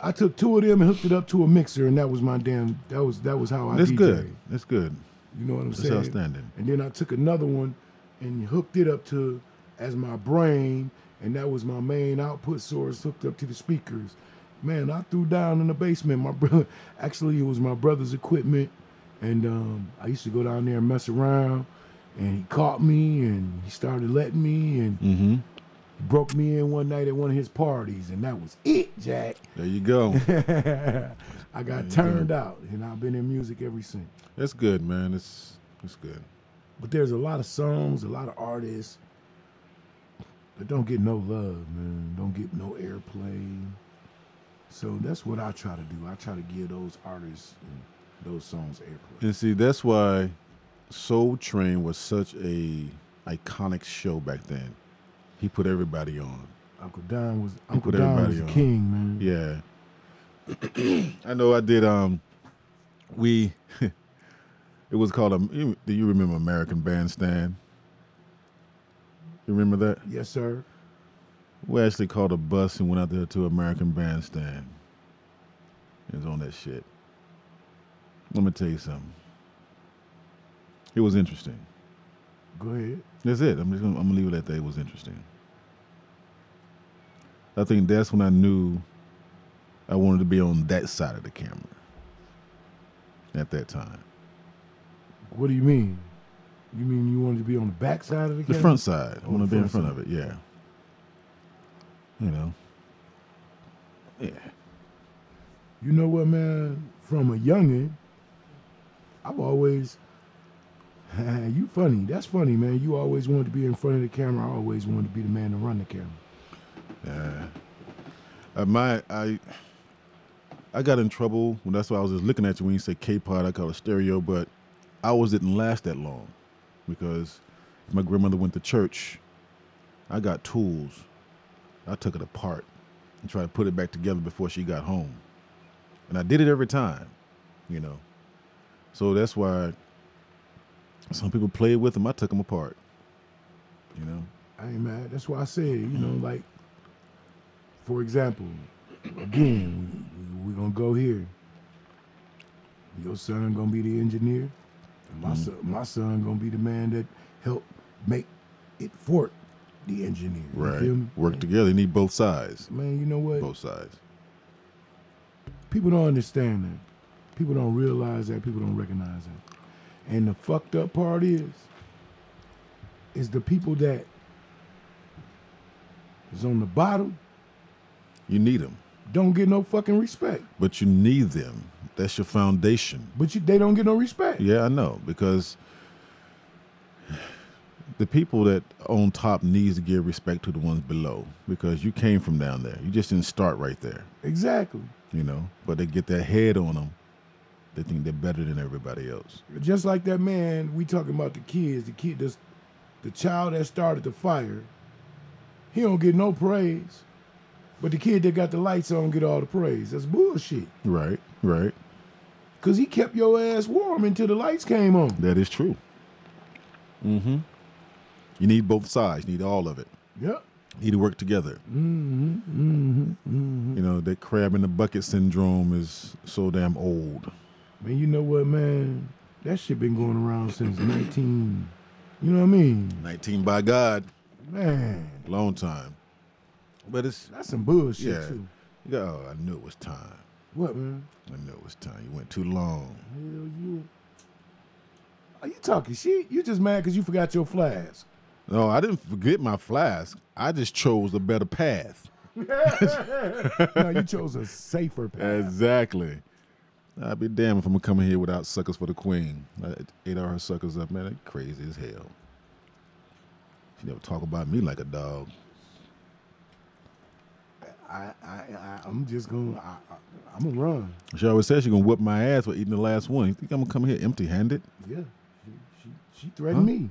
I took 2 of them and hooked it up to a mixer, and that was my damn. That was how I. That's DJ'd. good. That's good. You know what I'm That's saying? outstanding. And then I took another one and hooked it up to as my brain, and that was my main output source hooked up to the speakers. Man, I threw down in the basement. My brother, actually, it was my brother's equipment, and I used to go down there and mess around, and he caught me, and he started letting me, and he broke me in one night at one of his parties, and that was it, Jack. There you go. I got turned out, and I've been in music ever since. That's good, man. It's good. But there's a lot of songs, a lot of artists that don't get no love, man. Don't get no airplay. So that's what I try to do. I try to give those artists and those songs airplay. And see, that's why Soul Train was such a iconic show back then. He put everybody on. Uncle Don was everybody the on. king, man. Yeah. I know I did it was called do you remember American Bandstand? You remember that? Yes, sir. We actually called a bus and went out there to American Bandstand. It was on that shit. Let me tell you something. It was interesting. Go ahead. That's it. I'm gonna leave it at that. It was interesting. I think that's when I knew I wanted to be on that side of the camera. At that time. What do you mean? You mean you wanted to be on the back side of the camera? The front side. I Oh, want to the be in front front of it. Yeah. You know. Yeah. You know what, man? From a youngin', I've always, you funny. That's funny, man. You always wanted to be in front of the camera. I always wanted to be the man to run the camera. Yeah. I got in trouble when that's why I was just looking at you when you say K-Pod. I call it stereo, but ours didn't last that long because my grandmother went to church. I got tools. I took it apart and tried to put it back together before she got home. And I did it every time, you know. So that's why some people played with them. I took them apart, you know. I ain't mad. That's why I said, you know, like, for example, again, we're going to go here. Your son going to be the engineer. And my son going to be the man that helped make it for the engineer. You Right. feel me? Work together. You need both sides. Man, you know what? Both sides. People don't understand that. People don't realize that. People don't recognize that. And the fucked up part is the people that is on the bottom You need them, don't get no fucking respect. but you need them. That's your foundation. But they don't get no respect. Yeah, I know, because the people that on top needs to give respect to the ones below, because you came from down there. You just didn't start right there, Exactly. you know. But they get their head on them. They think they're better than everybody else. Just like that man, we talking about the kids, the child that started the fire, he don't get no praise. But the kid that got the lights on get all the praise. That's bullshit. Right, right. Because he kept your ass warm until the lights came on. That is true. Mm-hmm. You need both sides. You need all of it. Yep. You need to work together. You know, that crab in the bucket syndrome is so damn old. Man, you know what, man? That shit been going around since 19, you know what I mean? 19 by God. Man, Long time. But it's, that's some bullshit, yeah. too. Oh, I knew it was time. What, man? I knew it was time. You went too long. Hell, you. Are you talking shit? You just mad because you forgot your flask. No, I didn't forget my flask. I just chose a better path. No, you chose a safer path. Exactly. I'd be damned if I'm going to come in here without suckers for the queen. I ate all her suckers up, man. That's crazy as hell. She never talk about me like a dog. I'm just going. I'm gonna run. She always says she's gonna whip my ass for eating the last one. You think I'm gonna come here empty-handed? Yeah, she threatened me.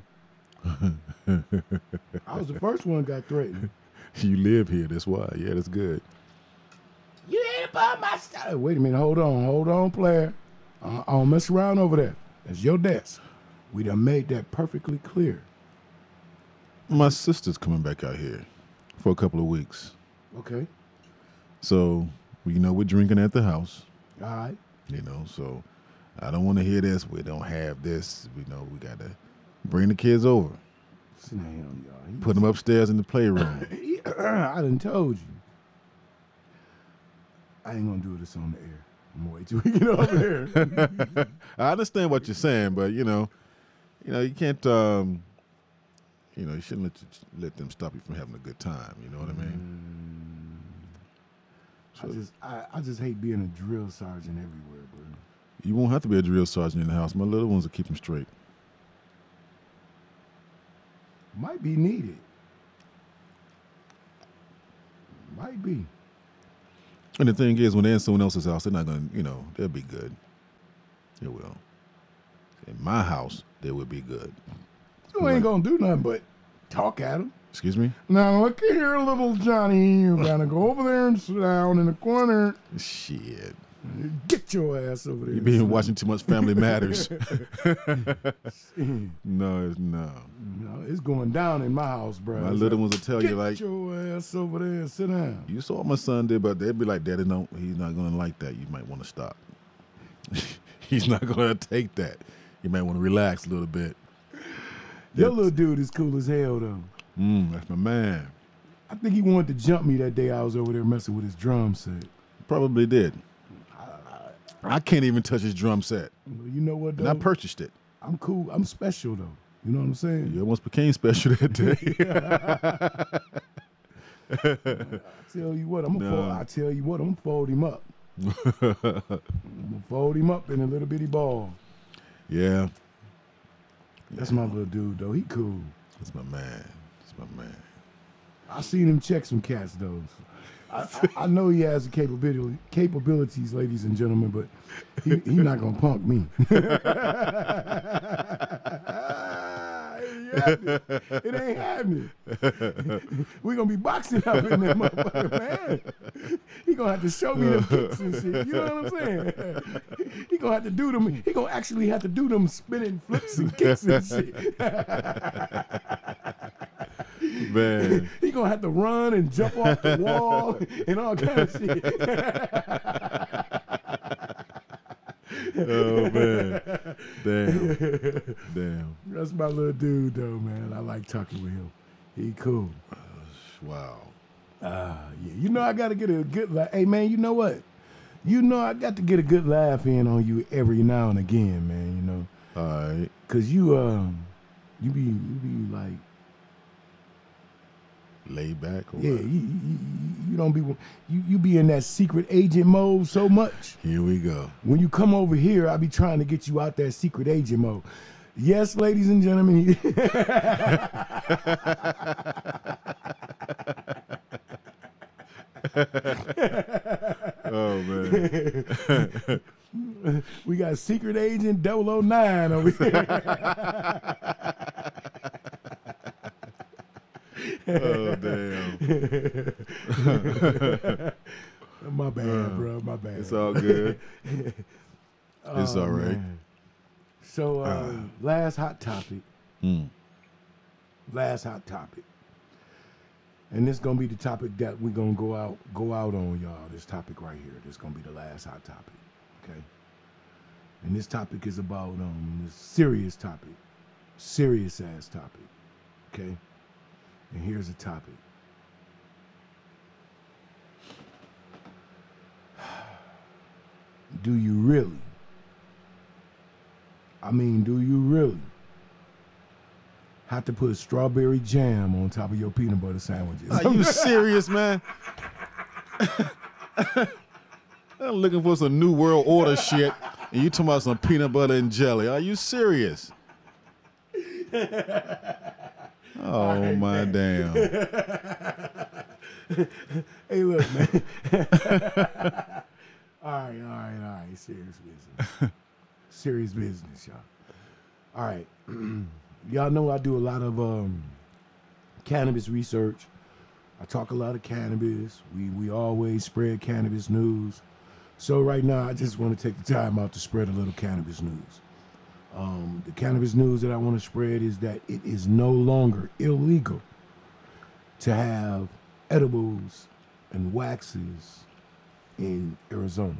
I was the first one got threatened. You live here, that's why. Yeah, that's good. You ain't about my stuff. Wait a minute, hold on, player. I don't mess around over there. That's your desk. We done made that perfectly clear. My sister's coming back out here for a couple of weeks. Okay. So, you know, we're drinking at the house. All right. You know, so I don't want to hear this. We don't have this. We know we got to bring the kids over. Sit down, y'all. Put them upstairs in the playroom. I done told you. I ain't gonna do this on the air. I'm gonna wait till we get over there. I understand what you're saying, but you can't. You shouldn't let them stop you from having a good time. You know what I mean? I just hate being a drill sergeant everywhere, bro. You won't have to be a drill sergeant in the house. My little ones will keep them straight. Might be needed. Might be. And the thing is, when they're in someone else's house, they're not going to, they'll be good. They will. In my house, they will be good. You ain't going to do nothing but talk at them. Excuse me? Now, look here, little Johnny. You got to go over there and sit down in the corner. Shit. Get your ass over there. You've been watching too much Family Matters. No, it's going down in my house, bro. My little ones will tell you, like, get your ass over there and sit down. You saw what my son did, but they'd be like, Daddy, no, he's not going to like that. You might want to stop. He's not going to take that. You might want to relax a little bit. Your little dude is cool as hell, though. That's my man. I think he wanted to jump me that day I was over there messing with his drum set. Probably did. I can't even touch his drum set. You know what, though? And I purchased it. I'm cool. I'm special, though. You know what I'm saying? You almost became special that day. I tell you what, I'm gonna fold him up. I'm gonna fold him up in a little bitty ball. Yeah. That's my little dude, though. He cool. That's my man. I seen him check some cats, though. I know he has the capabilities, ladies and gentlemen, but he not gonna punk me. It ain't happening. We gonna be boxing up in that motherfucker, man. He gonna have to show me them kicks and shit. You know what I'm saying? He gonna have to do them. He gonna actually have to do them spinning flips and kicks and shit. Man. He gonna have to run and jump off the wall and all kind of shit. Oh, man. Damn. That's my little dude, though, man. I like talking with him. He cool. Wow. Yeah. You know I got to get a good laugh. Hey, man, you know what? You know I got to get a good laugh in on you every now and again, man, you know. All right. Because you be like, laid back or yeah, what? you don't be you be in that secret agent mode so much. Here we go. When you come over here, I be trying to get you out that secret agent mode. Yes, ladies and gentlemen. Oh man. We got secret agent 009 over here. Oh damn. My bad, bro. My bad. It's all good. It's all right. Man. So last hot topic. Last hot topic. And this gonna be the topic that we're gonna go out on, y'all. This topic right here. This gonna be the last hot topic. Okay. And this topic is about this serious topic. Serious ass topic. Okay. And here's the topic. Do you really? Do you really have to put strawberry jam on top of your peanut butter sandwiches? Are you serious, man? I'm looking for some New World Order shit, and you talking about some peanut butter and jelly. Are you serious? Oh, right, my man. Damn. Hey, look, man. All right. Serious business. Serious business, y'all. All right. Y'all know I do a lot of cannabis research. I talk a lot of cannabis. We always spread cannabis news. So right now, I just want to take the time out to spread a little cannabis news. The cannabis news that I want to spread is that it is no longer illegal to have edibles and waxes in Arizona.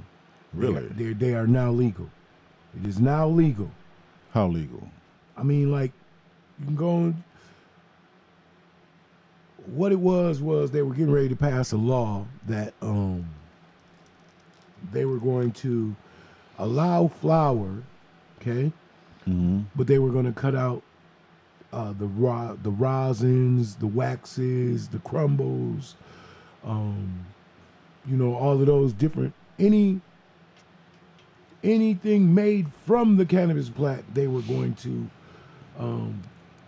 Really? They are now legal. It is now legal. How legal? Like, you can go what it was they were getting ready to pass a law that they were going to allow flower, okay, but they were going to cut out the rosins, the waxes, the crumbles, all of those different anything made from the cannabis plant they were going to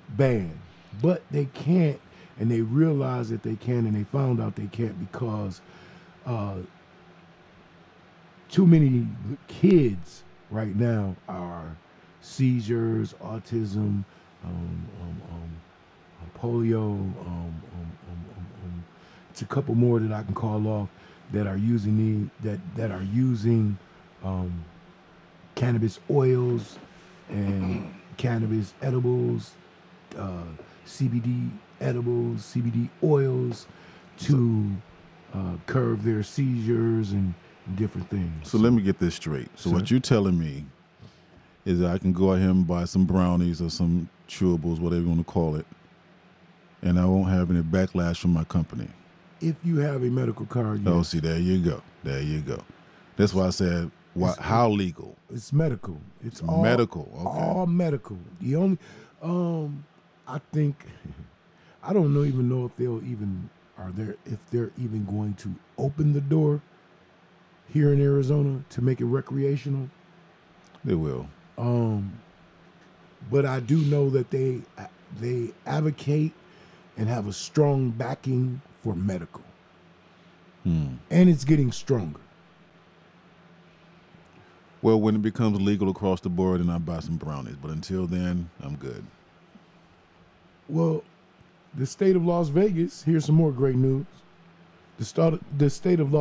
ban, but they can't, and they realized that they can, and they found out they can't because too many kids right now are seizures, autism, polio. It's a couple more that I can call off that are using cannabis oils and cannabis edibles, CBD edibles, CBD oils to curb their seizures and different things. So let me get this straight. So what you're telling me is that I can go out here and buy some brownies or some chewables, whatever you want to call it, and I won't have any backlash from my company. If you have a medical card, yes. Oh, see, there you go. There you go. That's why I said, how legal? It's medical. It's all medical. Okay. All medical. The only, I think, I don't even know if if they're even going to open the door here in Arizona to make it recreational. They will. But I do know that they advocate and have a strong backing for medical. And it's getting stronger. Well, when it becomes legal across the board, then I buy some brownies. But until then, I'm good. Well, the state of Las Vegas, here's some more great news. The state of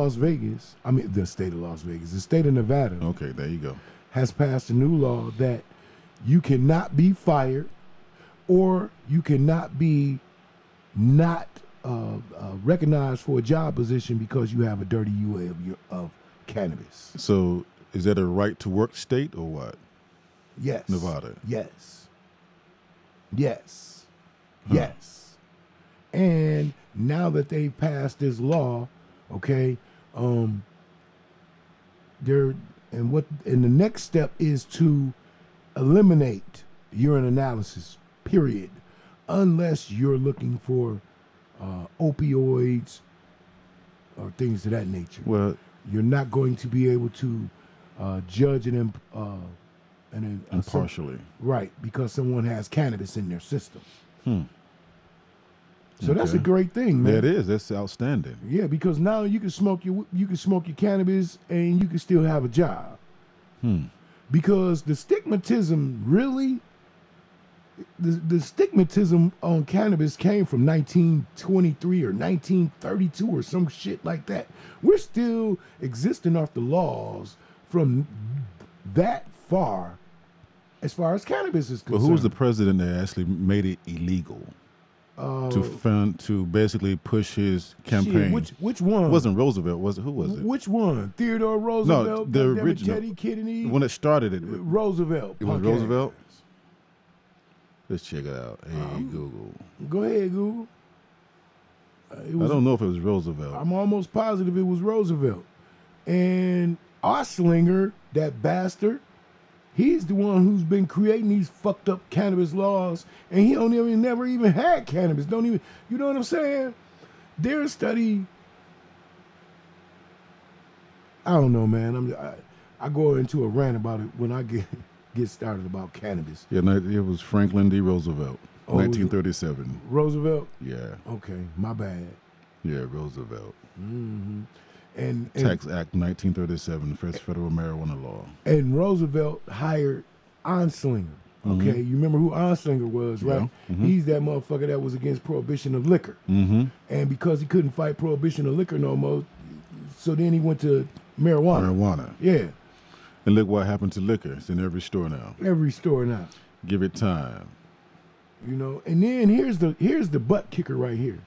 Nevada. Okay, there you go. Has passed a new law that you cannot be fired or you cannot be not recognized for a job position because you have a dirty UA of cannabis. So is that a right to work state or what? Yes. Nevada. Yes. Yes. Yes. And now that they've passed this law, okay, and the next step is to eliminate urine analysis, period, unless you're looking for opioids or things of that nature. Well, you're not going to be able to judge an impartially, right? Because someone has cannabis in their system. So that's a great thing, man. Yeah, it is. That's outstanding. Yeah, because now you can smoke your cannabis and you can still have a job. Because the stigmatism really, the stigmatism on cannabis came from 1923 or 1932 or some shit like that. We're still existing off the laws from that far as cannabis is concerned. But who was the president that actually made it illegal? To basically push his campaign. Shit, which one? It wasn't Roosevelt, was it? Who was it? Which one? Theodore Roosevelt? No, the original. Teddy Kennedy? When it started it. Roosevelt. It was Roosevelt? Let's check it out. Hey, Google. Go ahead, Google. I don't know if it was Roosevelt. I'm almost positive it was Roosevelt. And Oslinger, that bastard, he's the one who's been creating these fucked up cannabis laws, and he never even had cannabis. You know what I'm saying? Their study, I don't know, man. I go into a rant about it when I get started about cannabis. Yeah, it was Franklin D. Roosevelt, 1937. Roosevelt? Yeah. Okay, my bad. Yeah, Roosevelt. Mm-hmm. And Tax Act 1937, first federal marijuana law. And Roosevelt hired Anslinger. Okay, you remember who Anslinger was, right? Yeah. Mm-hmm. He's that motherfucker that was against prohibition of liquor. Mm-hmm. And because he couldn't fight prohibition of liquor no more, so then he went to marijuana. Yeah. And look what happened to liquor. It's in every store now. Every store now. Give it time. You know, and then here's the butt kicker right here.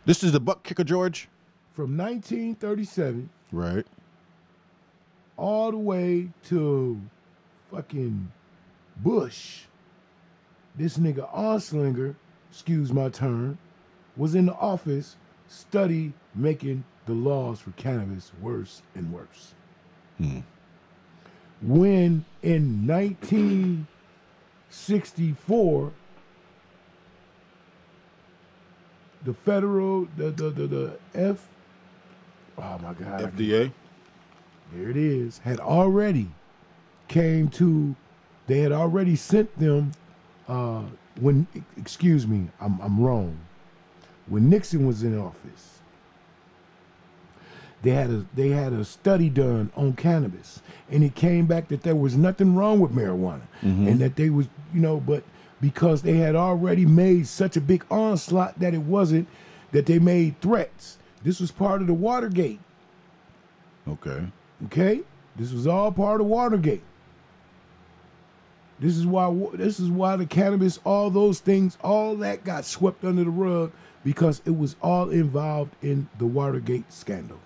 This is the butt kicker, George. From 1937, right, all the way to fucking Bush, this nigga Anslinger, excuse my term, was in the office, study making the laws for cannabis worse and worse. When in 1964, the federal, the F, oh my God. FDA. There it is, had already came to, they had already sent them, when, excuse me, I'm wrong. When Nixon was in office, they had a study done on cannabis, and it came back that there was nothing wrong with marijuana, and that they was, but because they had already made such a big onslaught that it wasn't, that they made threats. This was part of the Watergate. Okay. Okay? This was all part of Watergate. This is why the cannabis, all those things, all that got swept under the rug because it was all involved in the Watergate scandal.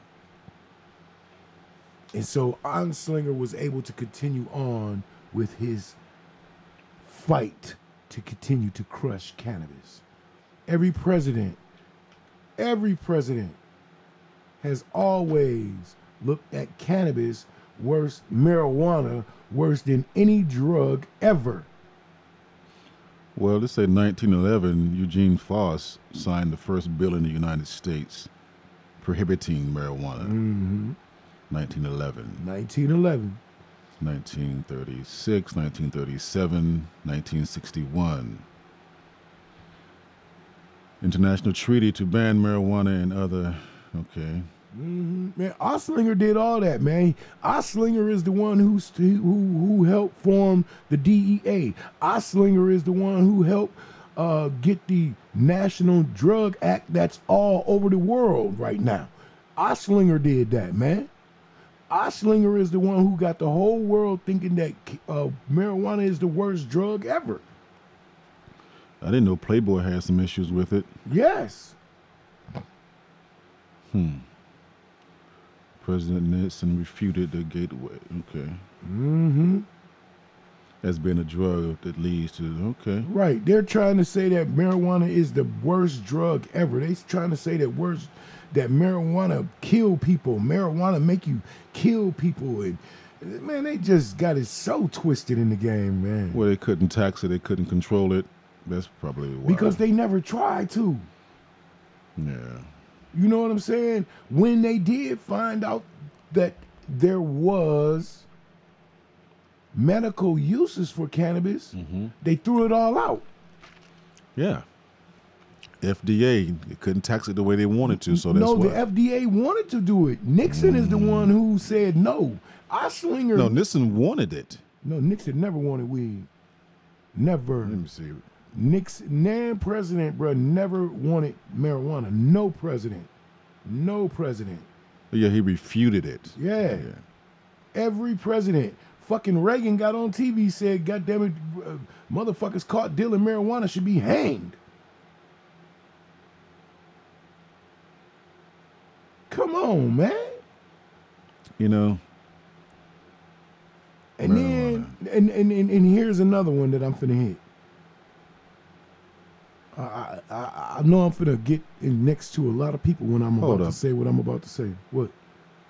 And so Anslinger was able to continue on with his fight to continue to crush cannabis. Every president has always looked at cannabis worse, marijuana worse than any drug ever. Well, let's say 1911, Eugene Foss signed the first bill in the United States prohibiting marijuana. 1911. 1911. 1936, 1937, 1961. International treaty to ban marijuana and other, okay. Man, Anslinger did all that, man. Anslinger is the one who helped form the DEA. Anslinger is the one who helped get the National Drug Act that's all over the world right now. Anslinger did that, man. Anslinger is the one who got the whole world thinking that marijuana is the worst drug ever. I didn't know Playboy had some issues with it. Yes. President Nixon refuted the gateway. Okay. As being a drug that leads to, okay. Right. They're trying to say that marijuana is the worst drug ever. They're trying to say that marijuana kill people. Marijuana make you kill people. And man, they just got it so twisted in the game, man. Well, they couldn't tax it. They couldn't control it. That's probably why. Because they never tried to. Yeah. You know what I'm saying? When they did find out that there was medical uses for cannabis, they threw it all out. Yeah. FDA, they couldn't tax it the way they wanted to, so that's why. No, the FDA wanted to do it. Nixon is the one who said no. Anslinger. No, Nixon wanted it. No, Nixon never wanted weed. Never. Let me see. Nixon, president, bro, never wanted marijuana. No president. Yeah, he refuted it. Yeah. Every president. Fucking Reagan got on TV, said, God damn it, motherfuckers caught dealing marijuana should be hanged. Come on, man. You know. And then, and here's another one that I'm finna hit. I know I'm finna get in next to a lot of people when I'm about to say what I'm about to say. What?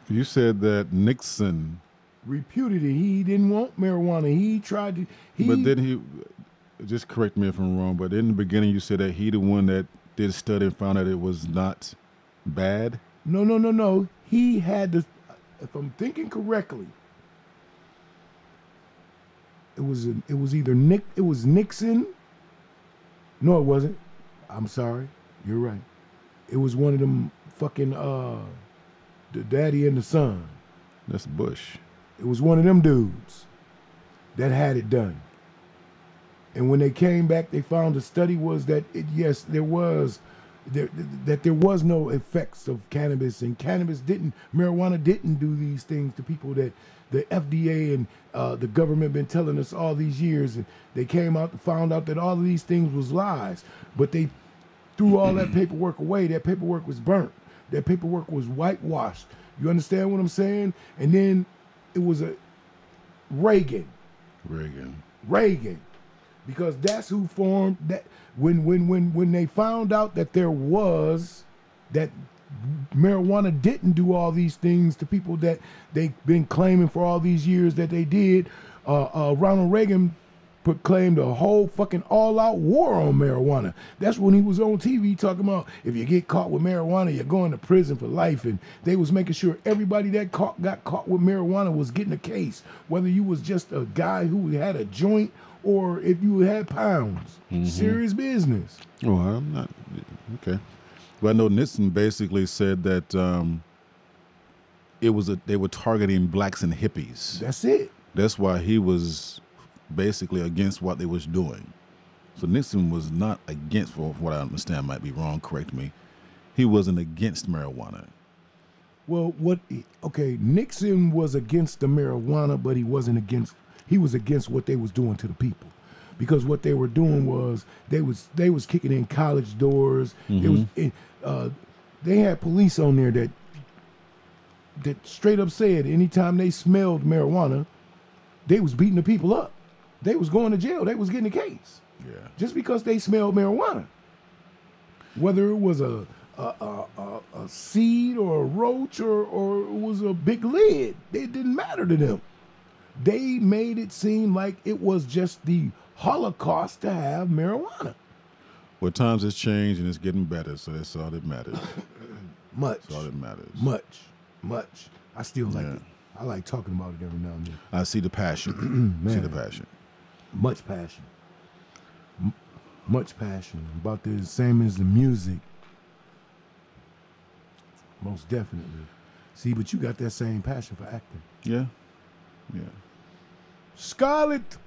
You said that Nixon reputed it. He didn't want marijuana. He tried to. But then he, just correct me if I'm wrong, but in the beginning you said that he the one that did a study and found out it was not bad? No. He had to, if I'm thinking correctly, it was either Nixon. No, it wasn't. I'm sorry. You're right. It was one of them fucking the daddy and the son. That's Bush. It was one of them dudes that had it done. And when they came back, they found the study was that there was no effects of cannabis, and marijuana didn't do these things to people that the FDA and the government been telling us all these years. And they came out and found out that all of these things was lies, but they threw all that paperwork away. That paperwork was burnt. That paperwork was whitewashed. You understand what I'm saying? And then it was a Reagan. because that's who formed that. When they found out that there was that marijuana didn't do all these things to people that they've been claiming for all these years that they did, Ronald Reagan proclaimed a whole fucking all-out war on marijuana. That's when he was on TV talking about if you get caught with marijuana, you're going to prison for life. And they was making sure everybody that got caught with marijuana was getting a case, whether you was just a guy who had a joint or if you had pounds. Serious business. Oh, I'm not okay. Well, I know Nixon basically said that they were targeting blacks and hippies. That's it. That's why he was basically against what they was doing. So Nixon was not against, for what I understand, might be wrong, correct me. He wasn't against marijuana. Well, Nixon was against the marijuana, but he was against what they was doing to the people. Because what they were doing was they was kicking in college doors. They had police on there that straight up said anytime they smelled marijuana, they was beating the people up. They was going to jail. They was getting a case. Yeah. Just because they smelled marijuana. Whether it was a seed or a roach or it was a big lid, it didn't matter to them. They made it seem like it was just the Holocaust to have marijuana. Well, times has changed and it's getting better, so that's all that matters. Much. That's all that matters. Much. I still like it. I like talking about it every now and then. I see the passion. See the passion. Much passion. Much passion. About the same as the music. Most definitely. See, but you got that same passion for acting. Yeah. Scarlett.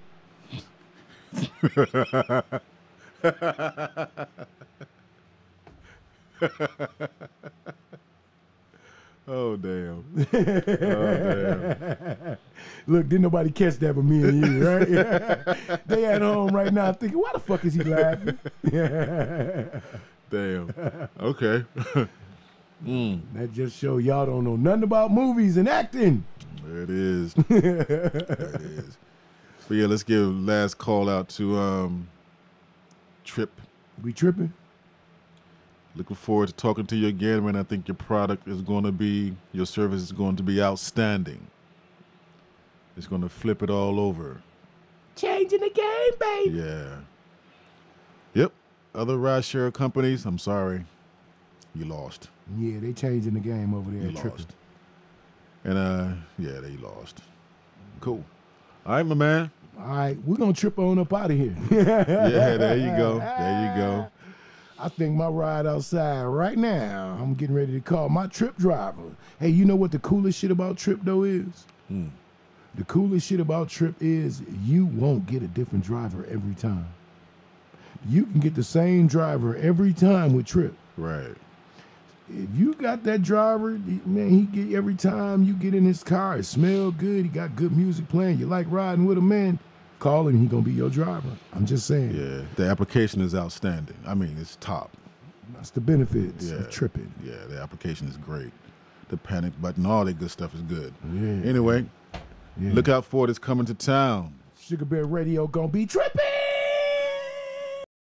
Oh, damn. Look, didn't nobody catch that but me and you, right? They at home right now thinking, why the fuck is he laughing? Damn. Okay. That just show y'all don't know nothing about movies and acting. There it is. There it is. But yeah, let's give last call out to Trip. We tripping? Looking forward to talking to you again, man. I think your product is going to be, your service is going to be outstanding. It's going to flip it all over. Changing the game, baby. Yeah. Yep. Other rideshare companies, I'm sorry. You lost. Yeah, they changing the game over there. You lost. And yeah, they lost. Cool. All right, my man. All right, we're gonna trip on up out of here. Yeah, there you go. There you go. I think my ride outside right now, I'm getting ready to call my Trip driver. Hey, you know what the coolest shit about Trip though is? The coolest shit about Trip is you won't get a different driver every time. You can get the same driver every time with Trip. Right. If you got that driver, man, he get every time you get in his car, it smell good, he got good music playing, you like riding with him, man, call him, he gonna be your driver. I'm just saying. Yeah, the application is outstanding. I mean, it's top. That's the benefits of tripping. Yeah, the application is great. The panic button, all that good stuff is good. Yeah. Anyway, look out for it. It's coming to town. Sugar Bear Radio gonna be tripping.